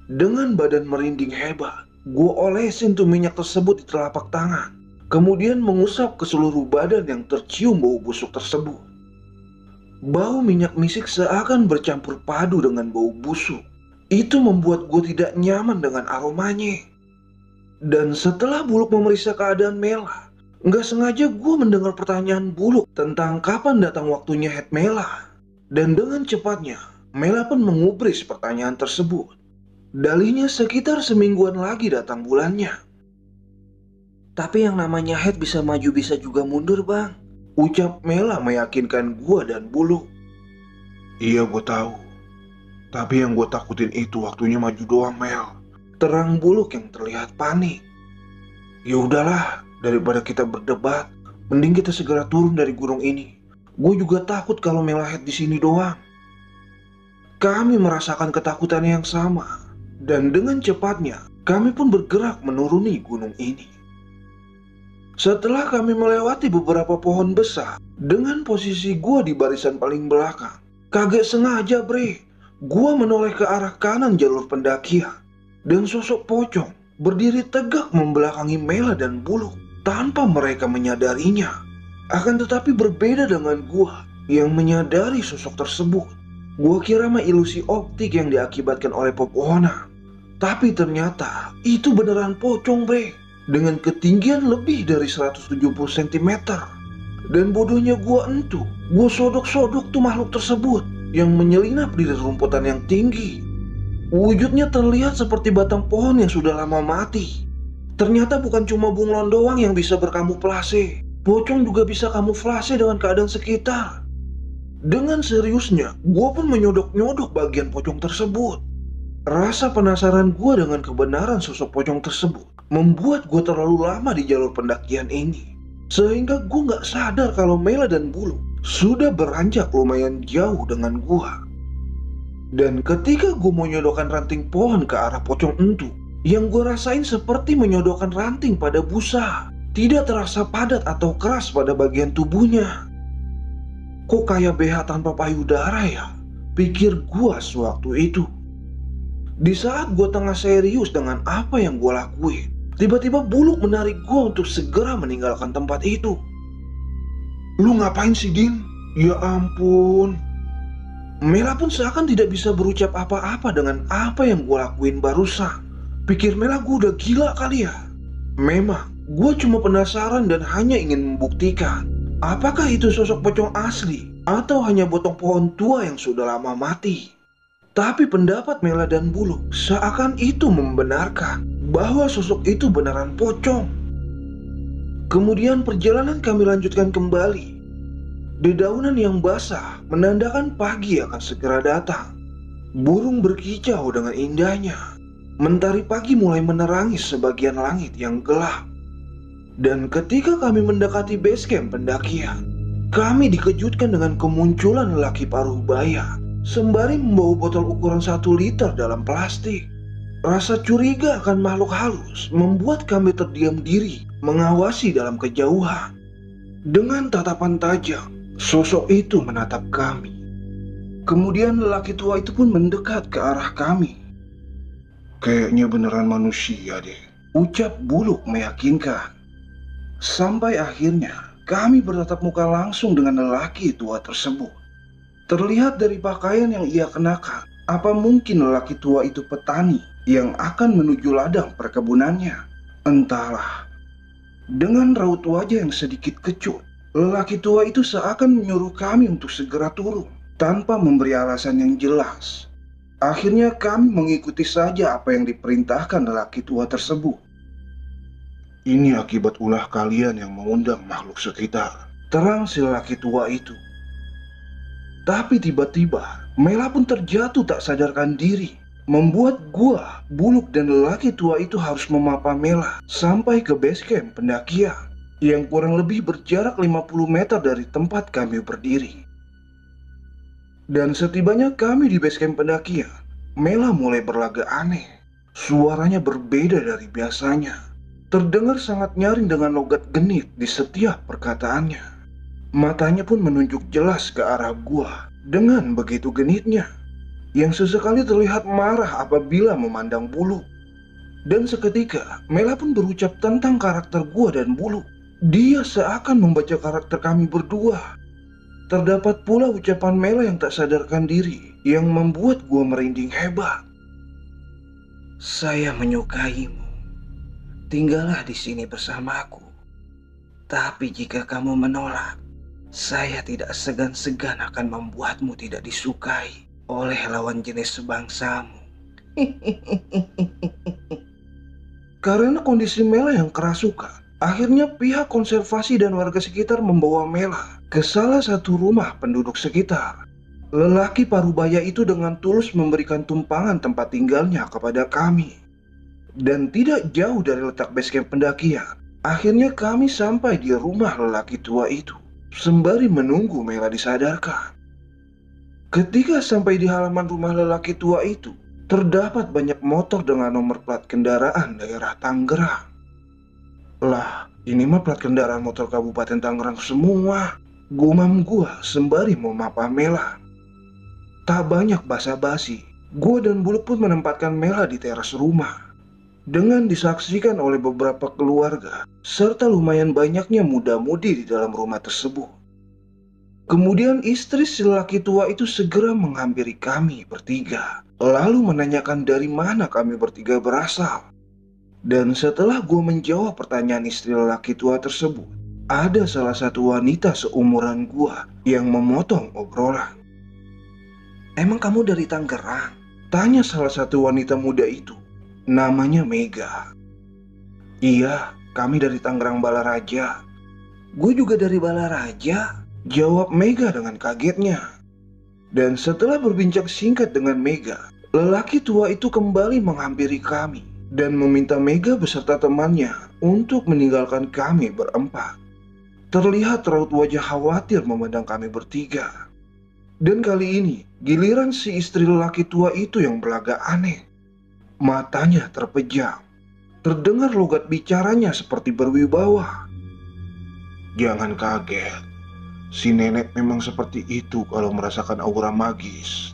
Dengan badan merinding hebat, gua olesin tuh minyak tersebut di telapak tangan. Kemudian mengusap ke seluruh badan yang tercium bau busuk tersebut. Bau minyak misik seakan bercampur padu dengan bau busuk. Itu membuat gua tidak nyaman dengan aromanya. Dan setelah Buluk memeriksa keadaan Mela, nggak sengaja gue mendengar pertanyaan Buluk tentang kapan datang waktunya head Mela. Dan dengan cepatnya, Mela pun mengubris pertanyaan tersebut. Dalihnya sekitar semingguan lagi datang bulannya. Tapi yang namanya head bisa maju bisa juga mundur, bang. Ucap Mela meyakinkan gue dan Buluk. Iya, gue tahu. Tapi yang gue takutin itu waktunya maju doang, Mel. Terang Buluk yang terlihat panik. Ya udahlah, daripada kita berdebat, mending kita segera turun dari gunung ini. Gue juga takut kalau Melahet di sini doang. Kami merasakan ketakutan yang sama, dan dengan cepatnya kami pun bergerak menuruni gunung ini. Setelah kami melewati beberapa pohon besar, dengan posisi gua di barisan paling belakang, kaget sengaja bre, gua menoleh ke arah kanan jalur pendakian. Dan sosok pocong berdiri tegak membelakangi Mela dan Buluk tanpa mereka menyadarinya. Akan tetapi berbeda dengan gua yang menyadari sosok tersebut. Gua kira mah ilusi optik yang diakibatkan oleh pepohonan. Tapi ternyata itu beneran pocong bre, dengan ketinggian lebih dari 170 cm. Dan bodohnya gua sodok-sodok tuh makhluk tersebut yang menyelinap di rerumputan yang tinggi. Wujudnya terlihat seperti batang pohon yang sudah lama mati. Ternyata bukan cuma bunglon doang yang bisa berkamuflase. Pocong juga bisa kamuflase dengan keadaan sekitar. Dengan seriusnya, gue pun menyodok-nyodok bagian pocong tersebut. Rasa penasaran gue dengan kebenaran sosok pocong tersebut membuat gue terlalu lama di jalur pendakian ini. Sehingga gue gak sadar kalau Mela dan Buluk sudah beranjak lumayan jauh dengan gue. Dan ketika gue menyodokkan ranting pohon ke arah pocong itu, yang gue rasain seperti menyodokkan ranting pada busa. Tidak terasa padat atau keras pada bagian tubuhnya. Kok kayak BH tanpa payudara ya? Pikir gue sewaktu itu. Di saat gue tengah serius dengan apa yang gue lakuin, tiba-tiba Buluk menarik gue untuk segera meninggalkan tempat itu. Lu ngapain sih, Din? Ya ampun. Mela pun seakan tidak bisa berucap apa-apa dengan apa yang gue lakuin barusan. Pikir Mela gue udah gila kali ya. Memang, gue cuma penasaran dan hanya ingin membuktikan apakah itu sosok pocong asli atau hanya potong pohon tua yang sudah lama mati. Tapi pendapat Mela dan Buluk seakan itu membenarkan bahwa sosok itu beneran pocong. Kemudian perjalanan kami lanjutkan kembali. Dedaunan yang basah menandakan pagi akan segera datang. Burung berkicau dengan indahnya. Mentari pagi mulai menerangi sebagian langit yang gelap. Dan ketika kami mendekati base camp pendakian, kami dikejutkan dengan kemunculan lelaki parubaya sembari membawa botol ukuran 1 liter dalam plastik. Rasa curiga akan makhluk halus membuat kami terdiam diri mengawasi dalam kejauhan. Dengan tatapan tajam, sosok itu menatap kami. Kemudian lelaki tua itu pun mendekat ke arah kami. Kayaknya beneran manusia deh, ucap Buluk meyakinkan. Sampai akhirnya kami bertatap muka langsung dengan lelaki tua tersebut. Terlihat dari pakaian yang ia kenakan, apa mungkin lelaki tua itu petani yang akan menuju ladang perkebunannya? Entahlah. Dengan raut wajah yang sedikit kecut, lelaki tua itu seakan menyuruh kami untuk segera turun tanpa memberi alasan yang jelas. Akhirnya kami mengikuti saja apa yang diperintahkan lelaki tua tersebut. Ini akibat ulah kalian yang mengundang makhluk sekitar, terang si lelaki tua itu. Tapi tiba-tiba Mela pun terjatuh tak sadarkan diri, membuat gua, Buluk dan lelaki tua itu harus memapa Mela sampai ke base camp pendakian yang kurang lebih berjarak 50 meter dari tempat kami berdiri. Dan setibanya kami di base camp pendakian, Mela mulai berlagak aneh. Suaranya berbeda dari biasanya, terdengar sangat nyaring dengan logat genit di setiap perkataannya. Matanya pun menunjuk jelas ke arah gua dengan begitu genitnya, yang sesekali terlihat marah apabila memandang Buluk. Dan seketika Mela pun berucap tentang karakter gua dan Buluk. Dia seakan membaca karakter kami berdua. Terdapat pula ucapan Mela yang tak sadarkan diri yang membuat gua merinding hebat. Saya menyukaimu. Tinggallah di sini bersamaku. Tapi jika kamu menolak, saya tidak segan-segan akan membuatmu tidak disukai oleh lawan jenis sebangsamu. Karena kondisi Mela yang kerasukan, akhirnya pihak konservasi dan warga sekitar membawa Mela ke salah satu rumah penduduk sekitar. Lelaki parubaya itu dengan tulus memberikan tumpangan tempat tinggalnya kepada kami. Dan tidak jauh dari letak base camp pendakian, akhirnya kami sampai di rumah lelaki tua itu, sembari menunggu Mela disadarkan. Ketika sampai di halaman rumah lelaki tua itu, terdapat banyak motor dengan nomor plat kendaraan daerah Tangerang. Lah, ini mah plat kendaraan motor Kabupaten Tangerang semua, gumam gua sembari memapa Mela. Tak banyak basa-basi, gua dan Buluk pun menempatkan Mela di teras rumah. Dengan disaksikan oleh beberapa keluarga, serta lumayan banyaknya muda-mudi di dalam rumah tersebut. Kemudian istri si lelaki tua itu segera menghampiri kami bertiga, lalu menanyakan dari mana kami bertiga berasal. Dan setelah gue menjawab pertanyaan istri lelaki tua tersebut, ada salah satu wanita seumuran gue yang memotong obrolan. Emang kamu dari Tangerang? Tanya salah satu wanita muda itu. Namanya Mega. Iya, kami dari Tangerang Balaraja. Gue juga dari Balaraja, jawab Mega dengan kagetnya. Dan setelah berbincang singkat dengan Mega, lelaki tua itu kembali menghampiri kami dan meminta Mega beserta temannya untuk meninggalkan kami berempat. Terlihat raut wajah khawatir memandang kami bertiga. Dan kali ini, giliran si istri lelaki tua itu yang berlagak aneh. Matanya terpejam. Terdengar logat bicaranya seperti berwibawa. Jangan kaget. Si nenek memang seperti itu kalau merasakan aura magis.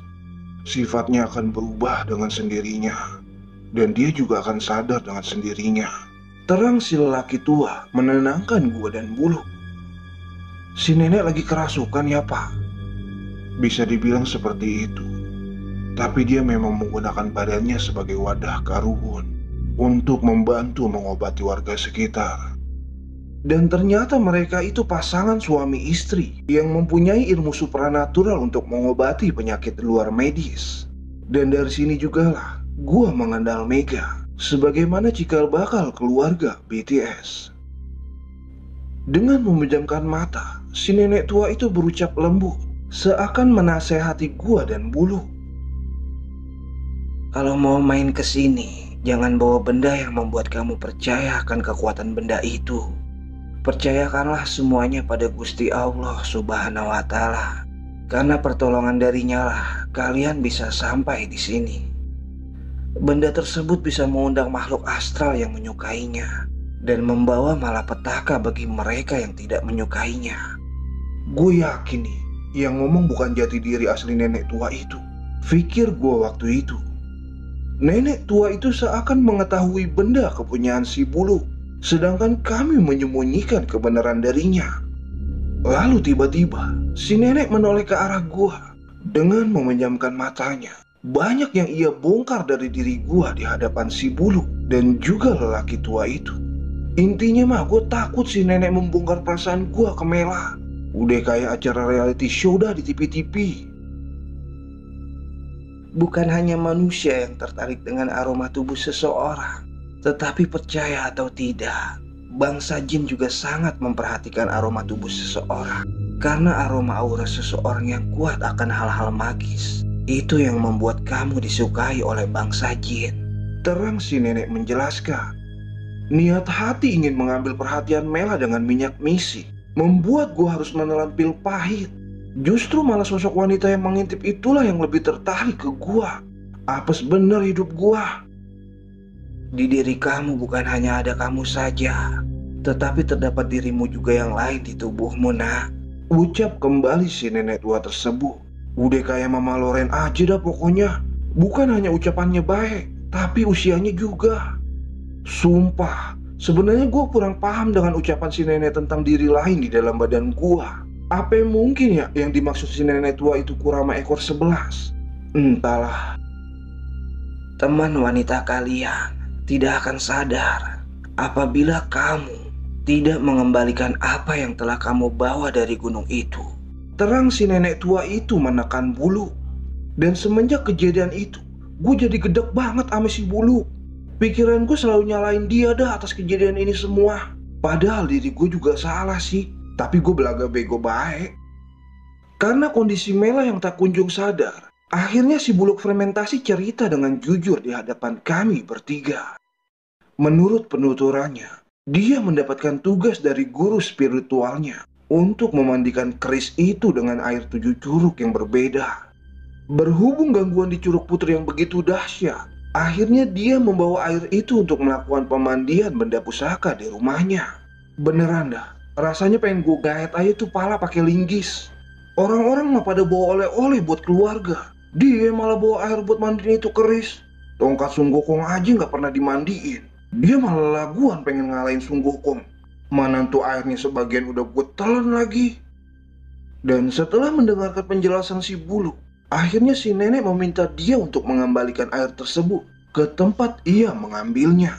Sifatnya akan berubah dengan sendirinya. Dan dia juga akan sadar dengan sendirinya. Terang si lelaki tua menenangkan gua dan Buluk. Si nenek lagi kerasukan ya pak? Bisa dibilang seperti itu. Tapi dia memang menggunakan badannya sebagai wadah karuhun untuk membantu mengobati warga sekitar. Dan ternyata mereka itu pasangan suami istri yang mempunyai ilmu supranatural untuk mengobati penyakit di luar medis. Dan dari sini jugalah gua mengenal Mega sebagaimana cikal bakal keluarga BTS. Dengan memejamkan mata, si nenek tua itu berucap lembut, seakan menasehati gua dan Bulu. Kalau mau main ke sini, jangan bawa benda yang membuat kamu percaya akan kekuatan benda itu. Percayakanlah semuanya pada Gusti Allah Subhanahu wa Ta'ala. Karena pertolongan darinya lah kalian bisa sampai di sini. Benda tersebut bisa mengundang makhluk astral yang menyukainya dan membawa malapetaka bagi mereka yang tidak menyukainya. Gue yakin nih, yang ngomong bukan jati diri asli nenek tua itu. Pikir gue waktu itu. Nenek tua itu seakan mengetahui benda kepunyaan si Bulu, sedangkan kami menyembunyikan kebenaran darinya. Lalu tiba-tiba, si nenek menoleh ke arah gua dengan memejamkan matanya. Banyak yang ia bongkar dari diri gua di hadapan si Bulu dan juga lelaki tua itu. Intinya mah gue takut si nenek membongkar perasaan gua ke Mela. Udah kayak acara reality show dah di TV-TV. Bukan hanya manusia yang tertarik dengan aroma tubuh seseorang, tetapi percaya atau tidak, bangsa jin juga sangat memperhatikan aroma tubuh seseorang. Karena aroma aura seseorang yang kuat akan hal-hal magis, itu yang membuat kamu disukai oleh bangsa jin. Terang si nenek menjelaskan. Niat hati ingin mengambil perhatian Mela dengan minyak misi membuat gua harus menelan pil pahit. Justru malah sosok wanita yang mengintip itulah yang lebih tertarik ke gua. Apes bener hidup gua. Di diri kamu bukan hanya ada kamu saja, tetapi terdapat dirimu juga yang lain di tubuhmu, nak. Ucap kembali si nenek tua tersebut. Udah kayak Mama Loren aja dah pokoknya. Bukan hanya ucapannya baik, tapi usianya juga. Sumpah, sebenarnya gue kurang paham dengan ucapan si nenek tentang diri lain di dalam badan gue. Apa mungkin ya yang dimaksud si nenek tua itu Kurama ekor 11? Entahlah. Teman wanita kalian tidak akan sadar apabila kamu tidak mengembalikan apa yang telah kamu bawa dari gunung itu. Terang si nenek tua itu menekan Bulu. Dan semenjak kejadian itu, gue jadi gedek banget sama si Bulu. Pikiran gue selalu nyalain dia dah atas kejadian ini semua. Padahal diri gue juga salah sih, tapi gue belaga bego baik. Karena kondisi Mela yang tak kunjung sadar, akhirnya si buluk fermentasi cerita dengan jujur di hadapan kami bertiga. Menurut penuturannya, dia mendapatkan tugas dari guru spiritualnya untuk memandikan keris itu dengan air 7 curug yang berbeda. Berhubung gangguan di Curug Putri yang begitu dahsyat, akhirnya dia membawa air itu untuk melakukan pemandian benda pusaka di rumahnya. Beneran dah, rasanya pengen gue gaet aja tuh pala pakai linggis. Orang-orang mah pada bawa oleh-oleh buat keluarga, dia malah bawa air buat mandiin itu keris. Tongkat Sun Gokong aja gak pernah dimandiin, dia malah laguan pengen ngalahin Sun Gokong. Mana tuh airnya sebagian udah gue telan lagi. Dan setelah mendengarkan penjelasan si Bulu, akhirnya si nenek meminta dia untuk mengembalikan air tersebut ke tempat ia mengambilnya.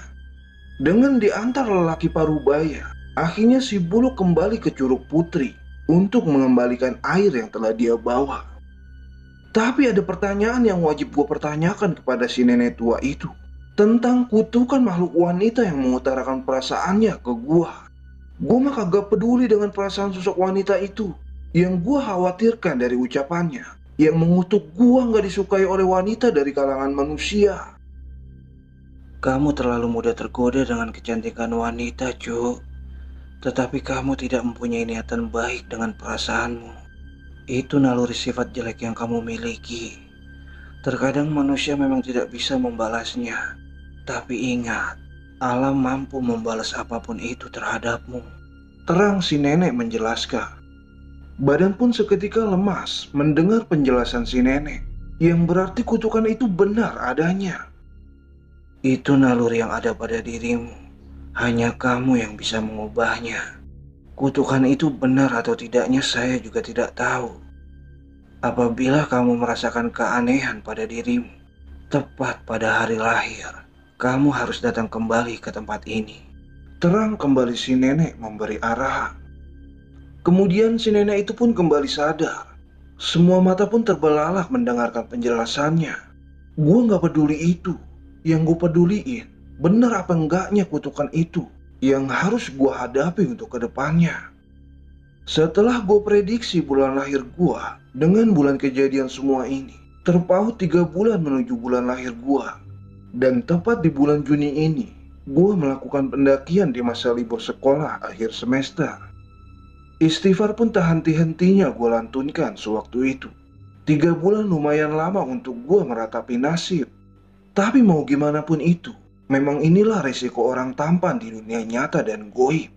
Dengan diantar lelaki parubaya, akhirnya si Bulu kembali ke Curug Putri untuk mengembalikan air yang telah dia bawa. Tapi ada pertanyaan yang wajib gue pertanyakan kepada si nenek tua itu, tentang kutukan makhluk wanita yang mengutarakan perasaannya ke gue. Gue mah kagak peduli dengan perasaan sosok wanita itu. Yang gue khawatirkan dari ucapannya, yang mengutuk gua gak disukai oleh wanita dari kalangan manusia. Kamu terlalu mudah tergoda dengan kecantikan wanita, Cuk. Tetapi kamu tidak mempunyai niatan baik dengan perasaanmu. Itu naluri sifat jelek yang kamu miliki. Terkadang manusia memang tidak bisa membalasnya. Tapi ingat, alam mampu membalas apapun itu terhadapmu. Terang si nenek menjelaskan. Badan pun seketika lemas mendengar penjelasan si nenek, yang berarti kutukan itu benar adanya. Itu naluri yang ada pada dirimu. Hanya kamu yang bisa mengubahnya. Kutukan itu benar atau tidaknya saya juga tidak tahu. Apabila kamu merasakan keanehan pada dirimu, tepat pada hari lahir, kamu harus datang kembali ke tempat ini. Terang kembali si nenek memberi arahan. Kemudian si nenek itu pun kembali sadar. Semua mata pun terbelalak mendengarkan penjelasannya. Gue gak peduli itu. Yang gue peduliin, bener apa enggaknya kutukan itu yang harus gue hadapi untuk kedepannya. Setelah gue prediksi bulan lahir gue dengan bulan kejadian semua ini, terpaut 3 bulan menuju bulan lahir gue. Dan tepat di bulan Juni ini, gue melakukan pendakian di masa libur sekolah akhir semester. Istighfar pun tak henti-hentinya gue lantunkan sewaktu itu. 3 bulan lumayan lama untuk gue meratapi nasib. Tapi mau gimana pun itu, memang inilah resiko orang tampan di dunia nyata dan goib.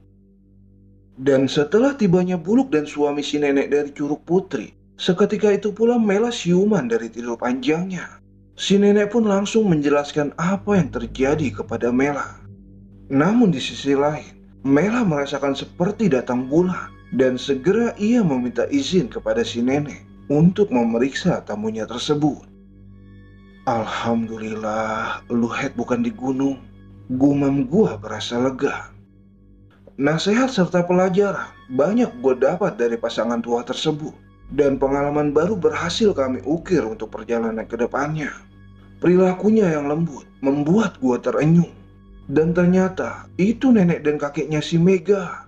Dan setelah tibanya Buluk dan suami si nenek dari Curug Putri, seketika itu pula Mela siuman dari tidur panjangnya. Si nenek pun langsung menjelaskan apa yang terjadi kepada Mela. Namun di sisi lain, Mela merasakan seperti datang bulan dan segera ia meminta izin kepada si nenek untuk memeriksa tamunya tersebut. Alhamdulillah, lu head bukan di gunung. Gumam gua berasa lega. Nasihat serta pelajaran banyak gua dapat dari pasangan tua tersebut. Dan pengalaman baru berhasil kami ukir untuk perjalanan ke depannya. Perilakunya yang lembut membuat gua terenyuh. Dan ternyata itu nenek dan kakeknya si Mega.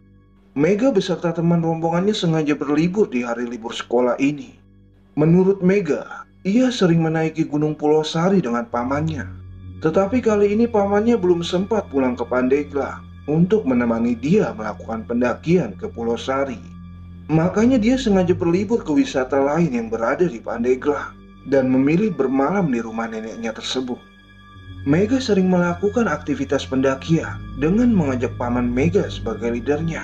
Mega beserta teman rombongannya sengaja berlibur di hari libur sekolah ini. Menurut Mega, ia sering menaiki Gunung Pulau Sari dengan pamannya. Tetapi kali ini pamannya belum sempat pulang ke Pandeglang untuk menemani dia melakukan pendakian ke Pulau Sari. Makanya dia sengaja berlibur ke wisata lain yang berada di Pandeglang dan memilih bermalam di rumah neneknya tersebut. Mega sering melakukan aktivitas pendakian dengan mengajak paman Mega sebagai leadernya.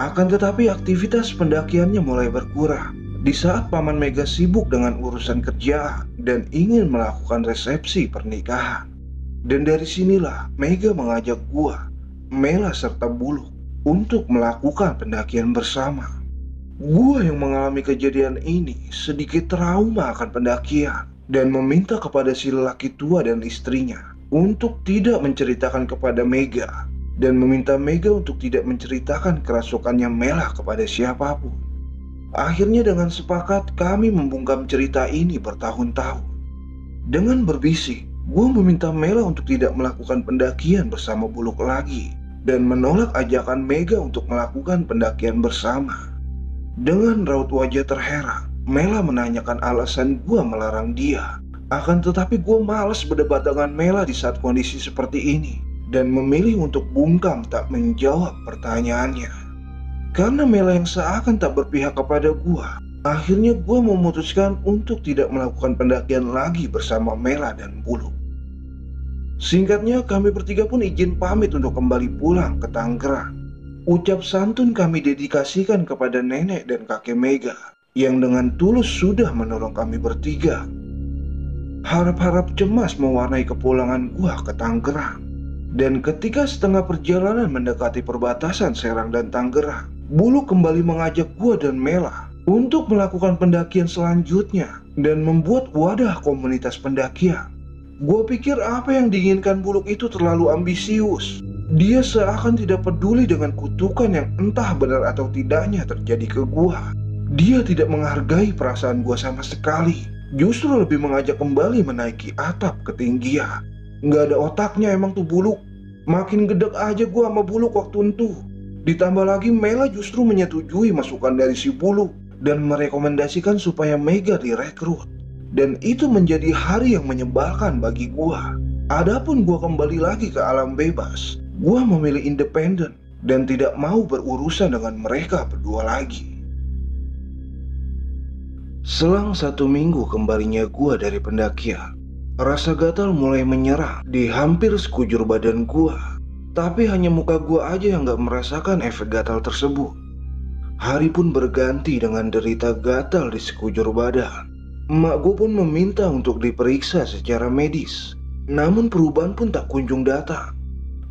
Akan tetapi aktivitas pendakiannya mulai berkurang di saat paman Mega sibuk dengan urusan kerjaan dan ingin melakukan resepsi pernikahan. Dan dari sinilah Mega mengajak gua, Mela serta Buluk untuk melakukan pendakian bersama. Gua yang mengalami kejadian ini sedikit trauma akan pendakian dan meminta kepada si lelaki tua dan istrinya untuk tidak menceritakan kepada Mega dan meminta Mega untuk tidak menceritakan kerasukannya Mela kepada siapapun. Akhirnya dengan sepakat kami membungkam cerita ini bertahun-tahun. Dengan berbisik, gue meminta Mela untuk tidak melakukan pendakian bersama Buluk lagi dan menolak ajakan Mega untuk melakukan pendakian bersama. Dengan raut wajah terheran, Mela menanyakan alasan gue melarang dia. Akan tetapi gue malas berdebat dengan Mela di saat kondisi seperti ini dan memilih untuk bungkam tak menjawab pertanyaannya. Karena Mela yang seakan tak berpihak kepada gue, akhirnya gue memutuskan untuk tidak melakukan pendakian lagi bersama Mela dan Buluk. Singkatnya kami bertiga pun izin pamit untuk kembali pulang ke Tangerang. Ucap santun kami dedikasikan kepada nenek dan kakek Mega yang dengan tulus sudah menolong kami bertiga. Harap-harap cemas mewarnai kepulangan gua ke Tangerang. Dan ketika setengah perjalanan mendekati perbatasan Serang dan Tangerang, Buluk kembali mengajak gua dan Mela untuk melakukan pendakian selanjutnya dan membuat wadah komunitas pendakian. Gua pikir apa yang diinginkan Buluk itu terlalu ambisius. Dia seakan tidak peduli dengan kutukan yang entah benar atau tidaknya terjadi ke gua. Dia tidak menghargai perasaan gua sama sekali. Justru lebih mengajak kembali menaiki atap ketinggian. Nggak ada otaknya emang tuh Buluk. Makin gedek aja gua sama Buluk waktu itu. Ditambah lagi Mela justru menyetujui masukan dari si Buluk dan merekomendasikan supaya Mega direkrut. Dan itu menjadi hari yang menyebalkan bagi gua. Adapun gua kembali lagi ke alam bebas, gua memilih independen dan tidak mau berurusan dengan mereka berdua lagi. Selang 1 minggu kembalinya gua dari pendakian, rasa gatal mulai menyerang di hampir sekujur badan gua. Tapi hanya muka gua aja yang gak merasakan efek gatal tersebut. Hari pun berganti dengan derita gatal di sekujur badan. Emak gua pun meminta untuk diperiksa secara medis. Namun perubahan pun tak kunjung datang.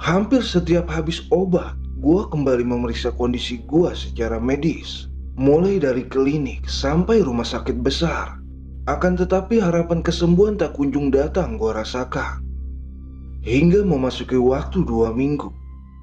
Hampir setiap habis obat, gua kembali memeriksa kondisi gua secara medis. Mulai dari klinik sampai rumah sakit besar. Akan tetapi harapan kesembuhan tak kunjung datang gua rasakan. Hingga memasuki waktu 2 minggu,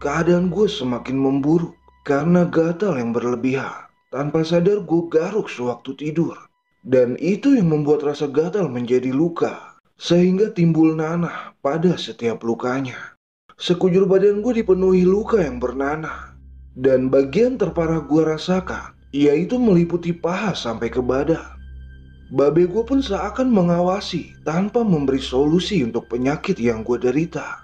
keadaan gue semakin memburuk karena gatal yang berlebihan. Tanpa sadar gue garuk sewaktu tidur. Dan itu yang membuat rasa gatal menjadi luka, sehingga timbul nanah pada setiap lukanya. Sekujur badan gue dipenuhi luka yang bernanah. Dan bagian terparah gue rasakan, yaitu meliputi paha sampai ke badan. Babe gue pun seakan mengawasi tanpa memberi solusi untuk penyakit yang gue derita.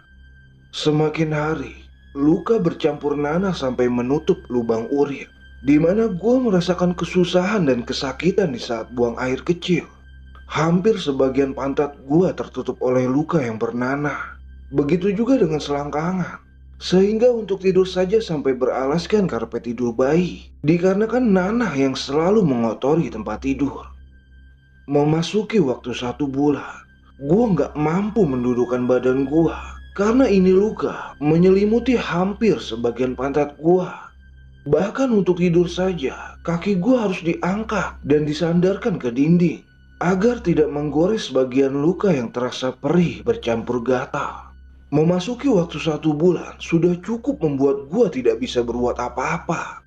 Semakin hari, luka bercampur nanah sampai menutup lubang urin, di mana gue merasakan kesusahan dan kesakitan di saat buang air kecil. Hampir sebagian pantat gue tertutup oleh luka yang bernanah. Begitu juga dengan selangkangan. Sehingga untuk tidur saja sampai beralaskan karpet tidur bayi, dikarenakan nanah yang selalu mengotori tempat tidur. Memasuki waktu 1 bulan, gue gak mampu mendudukkan badan gue, karena ini luka menyelimuti hampir sebagian pantat gue. Bahkan untuk tidur saja, kaki gue harus diangkat dan disandarkan ke dinding agar tidak menggores bagian luka yang terasa perih bercampur gatal. Memasuki waktu 1 bulan sudah cukup membuat gue tidak bisa berbuat apa-apa.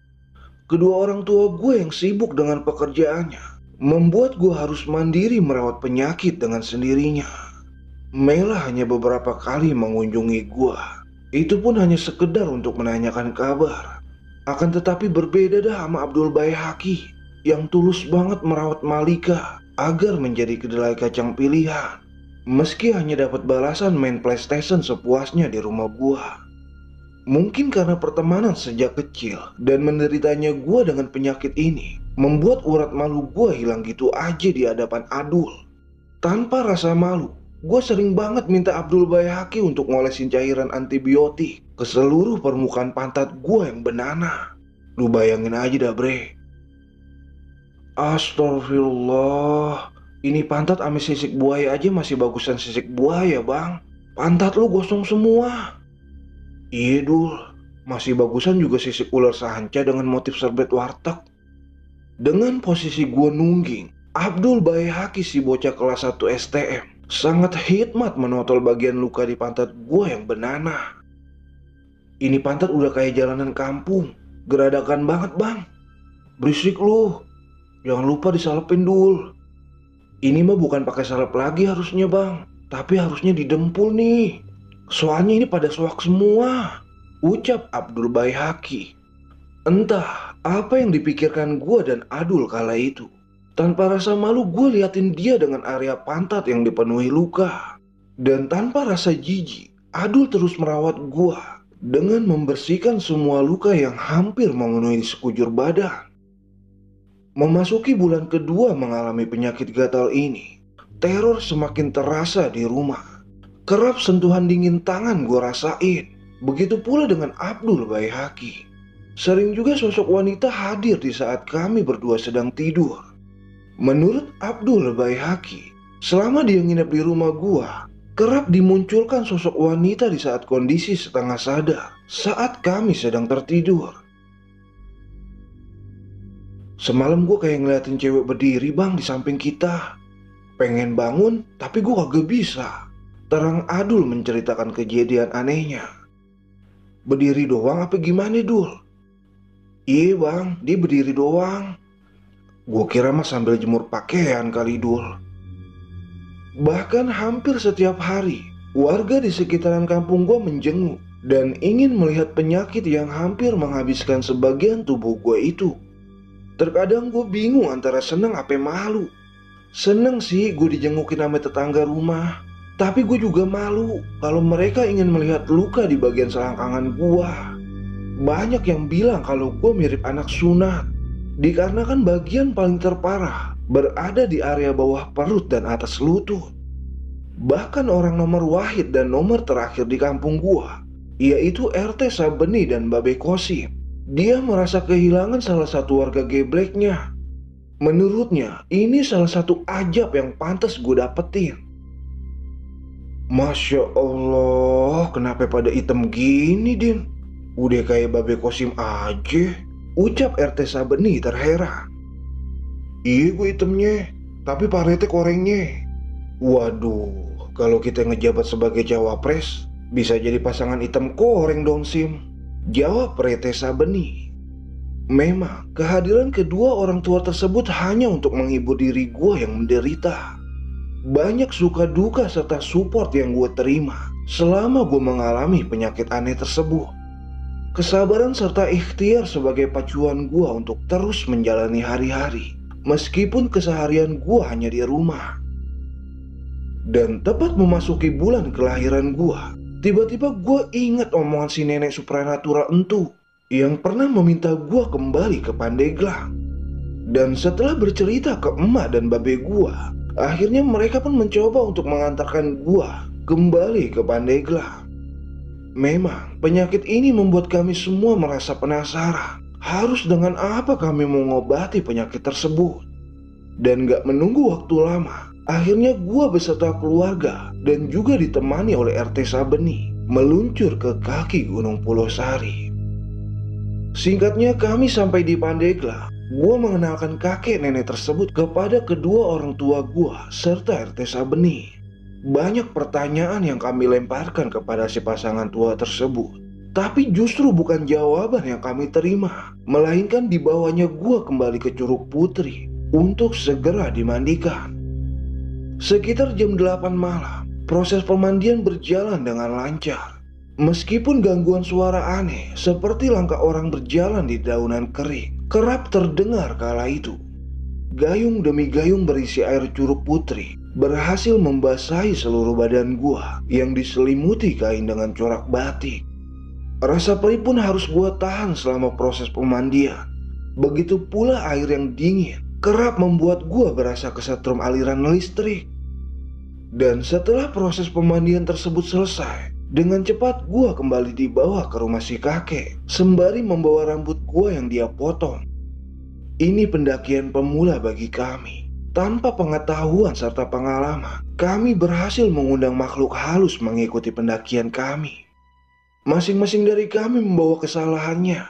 Kedua orang tua gue yang sibuk dengan pekerjaannya membuat gue harus mandiri merawat penyakit dengan sendirinya. Mela hanya beberapa kali mengunjungi gue. Itu pun hanya sekedar untuk menanyakan kabar. Akan tetapi berbeda dah sama Abdul Baihaqi yang tulus banget merawat Malika agar menjadi kedelai kacang pilihan. Meski hanya dapat balasan main PlayStation sepuasnya di rumah gua. Mungkin karena pertemanan sejak kecil dan menderitanya gua dengan penyakit ini membuat urat malu gua hilang gitu aja di hadapan Adul. Tanpa rasa malu, gua sering banget minta Abdul Baihaqi untuk ngolesin cairan antibiotik ke seluruh permukaan pantat gua yang benana. Lu bayangin aja dah bre. Astagfirullah, ini pantat ame sisik buaya aja masih bagusan sisik buaya bang. Pantat lu gosong semua. Iya Dul, masih bagusan juga sisik ular sanca dengan motif serbet warteg. Dengan posisi gua nungging, Abdul Baihaqi si bocah kelas 1 STM sangat hikmat menotol bagian luka di pantat gua yang benana. Ini pantat udah kayak jalanan kampung, geradakan banget bang. Berisik lu, jangan lupa disalepin Dul. Ini mah bukan pakai salep lagi harusnya bang, tapi harusnya didempul nih. Soalnya ini pada soak semua, ucap Abdul Baihaqi. Entah apa yang dipikirkan gue dan Adul kala itu. Tanpa rasa malu gue liatin dia dengan area pantat yang dipenuhi luka. Dan tanpa rasa jijik, Adul terus merawat gue dengan membersihkan semua luka yang hampir memenuhi sekujur badan. Memasuki bulan kedua mengalami penyakit gatal ini, teror semakin terasa di rumah. Kerap sentuhan dingin tangan gue rasain. Begitu pula dengan Abdul Baihaqi. Sering juga sosok wanita hadir di saat kami berdua sedang tidur. Menurut Abdul Baihaqi, selama dia nginep di rumah gue, kerap dimunculkan sosok wanita di saat kondisi setengah sadar saat kami sedang tertidur. Semalam gue kayak ngeliatin cewek berdiri bang di samping kita. Pengen bangun tapi gue kagak bisa. Terang Adul menceritakan kejadian anehnya. Berdiri doang apa gimana Dul? Iya bang, dia berdiri doang. Gue kira mah sambil jemur pakaian kali Dul. Bahkan hampir setiap hari, warga di sekitaran kampung gue menjenguk dan ingin melihat penyakit yang hampir menghabiskan sebagian tubuh gue itu. Terkadang gue bingung antara seneng apa malu. Seneng sih gue dijengukin sama tetangga rumah, tapi gue juga malu kalau mereka ingin melihat luka di bagian selangkangan gue. Banyak yang bilang kalau gue mirip anak sunat, dikarenakan bagian paling terparah berada di area bawah perut dan atas lutut. Bahkan orang nomor wahid dan nomor terakhir di kampung gue, yaitu RT Sabeni dan Babe Kosim, dia merasa kehilangan salah satu warga gebleknya. Menurutnya, ini salah satu ajab yang pantas gue dapetin. Masya Allah, kenapa pada hitam gini, Din? Udah kayak Babe Kosim aja, ucap RT Sabeni terheran. Iya gue hitamnya, tapi Pak RT korengnya. Waduh, kalau kita ngejabat sebagai cawapres, bisa jadi pasangan hitam koreng dong Sim. Jawab Retesa Benih. Memang kehadiran kedua orang tua tersebut hanya untuk menghibur diri gue yang menderita. Banyak suka duka serta support yang gue terima selama gue mengalami penyakit aneh tersebut. Kesabaran serta ikhtiar sebagai pacuan gue untuk terus menjalani hari-hari meskipun keseharian gue hanya di rumah. Dan tepat memasuki bulan kelahiran gue, tiba-tiba gue ingat omongan si nenek supranatural entu yang pernah meminta gue kembali ke Pandeglang. Dan setelah bercerita ke emak dan babe gue, akhirnya mereka pun mencoba untuk mengantarkan gue kembali ke Pandeglang. Memang penyakit ini membuat kami semua merasa penasaran harus dengan apa kami mengobati penyakit tersebut. Dan gak menunggu waktu lama, akhirnya gue beserta keluarga dan juga ditemani oleh RT Sabeni meluncur ke kaki Gunung Pulau Sari. Singkatnya kami sampai di Pandeglang. Gue mengenalkan kakek nenek tersebut kepada kedua orang tua gue serta RT Sabeni. Banyak pertanyaan yang kami lemparkan kepada si pasangan tua tersebut, tapi justru bukan jawaban yang kami terima, melainkan dibawanya gue kembali ke Curug Putri untuk segera dimandikan. Sekitar jam 8 malam, proses pemandian berjalan dengan lancar. Meskipun gangguan suara aneh seperti langkah orang berjalan di daunan kering kerap terdengar kala itu. Gayung demi gayung berisi air Curug Putri berhasil membasahi seluruh badan gua yang diselimuti kain dengan corak batik. Rasa perih pun harus gua tahan selama proses pemandian. Begitu pula air yang dingin kerap membuat gua berasa kesetrum aliran listrik. Dan setelah proses pemandian tersebut selesai, dengan cepat gua kembali dibawa ke rumah si kakek sembari membawa rambut gua yang dia potong. Ini pendakian pemula bagi kami. Tanpa pengetahuan serta pengalaman, kami berhasil mengundang makhluk halus mengikuti pendakian kami. Masing-masing dari kami membawa kesalahannya.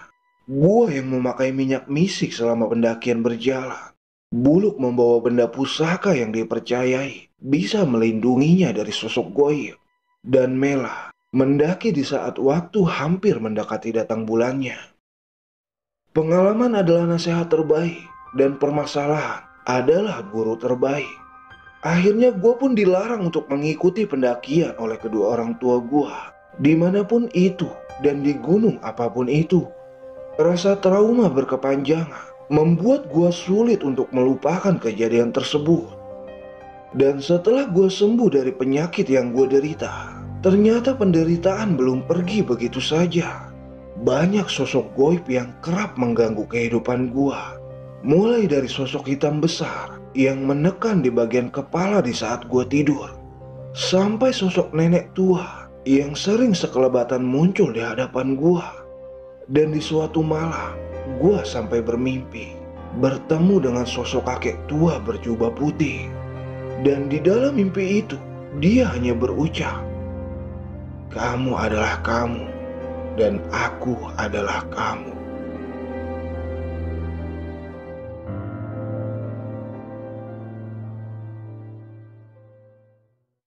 Gua yang memakai minyak misik selama pendakian berjalan. Buluk membawa benda pusaka yang dipercayai bisa melindunginya dari sosok goib. Dan Mela mendaki di saat waktu hampir mendekati datang bulannya. Pengalaman adalah nasihat terbaik dan permasalahan adalah guru terbaik. Akhirnya gue pun dilarang untuk mengikuti pendakian oleh kedua orang tua gue, dimanapun itu dan di gunung apapun itu. Rasa trauma berkepanjangan membuat gue sulit untuk melupakan kejadian tersebut. Dan setelah gue sembuh dari penyakit yang gue derita, ternyata penderitaan belum pergi begitu saja. Banyak sosok goib yang kerap mengganggu kehidupan gue. Mulai dari sosok hitam besar yang menekan di bagian kepala di saat gue tidur, sampai sosok nenek tua yang sering sekelebatan muncul di hadapan gue. Dan di suatu malam, gue sampai bermimpi bertemu dengan sosok kakek tua berjubah putih. Dan di dalam mimpi itu, dia hanya berucap, "Kamu adalah kamu, dan aku adalah kamu."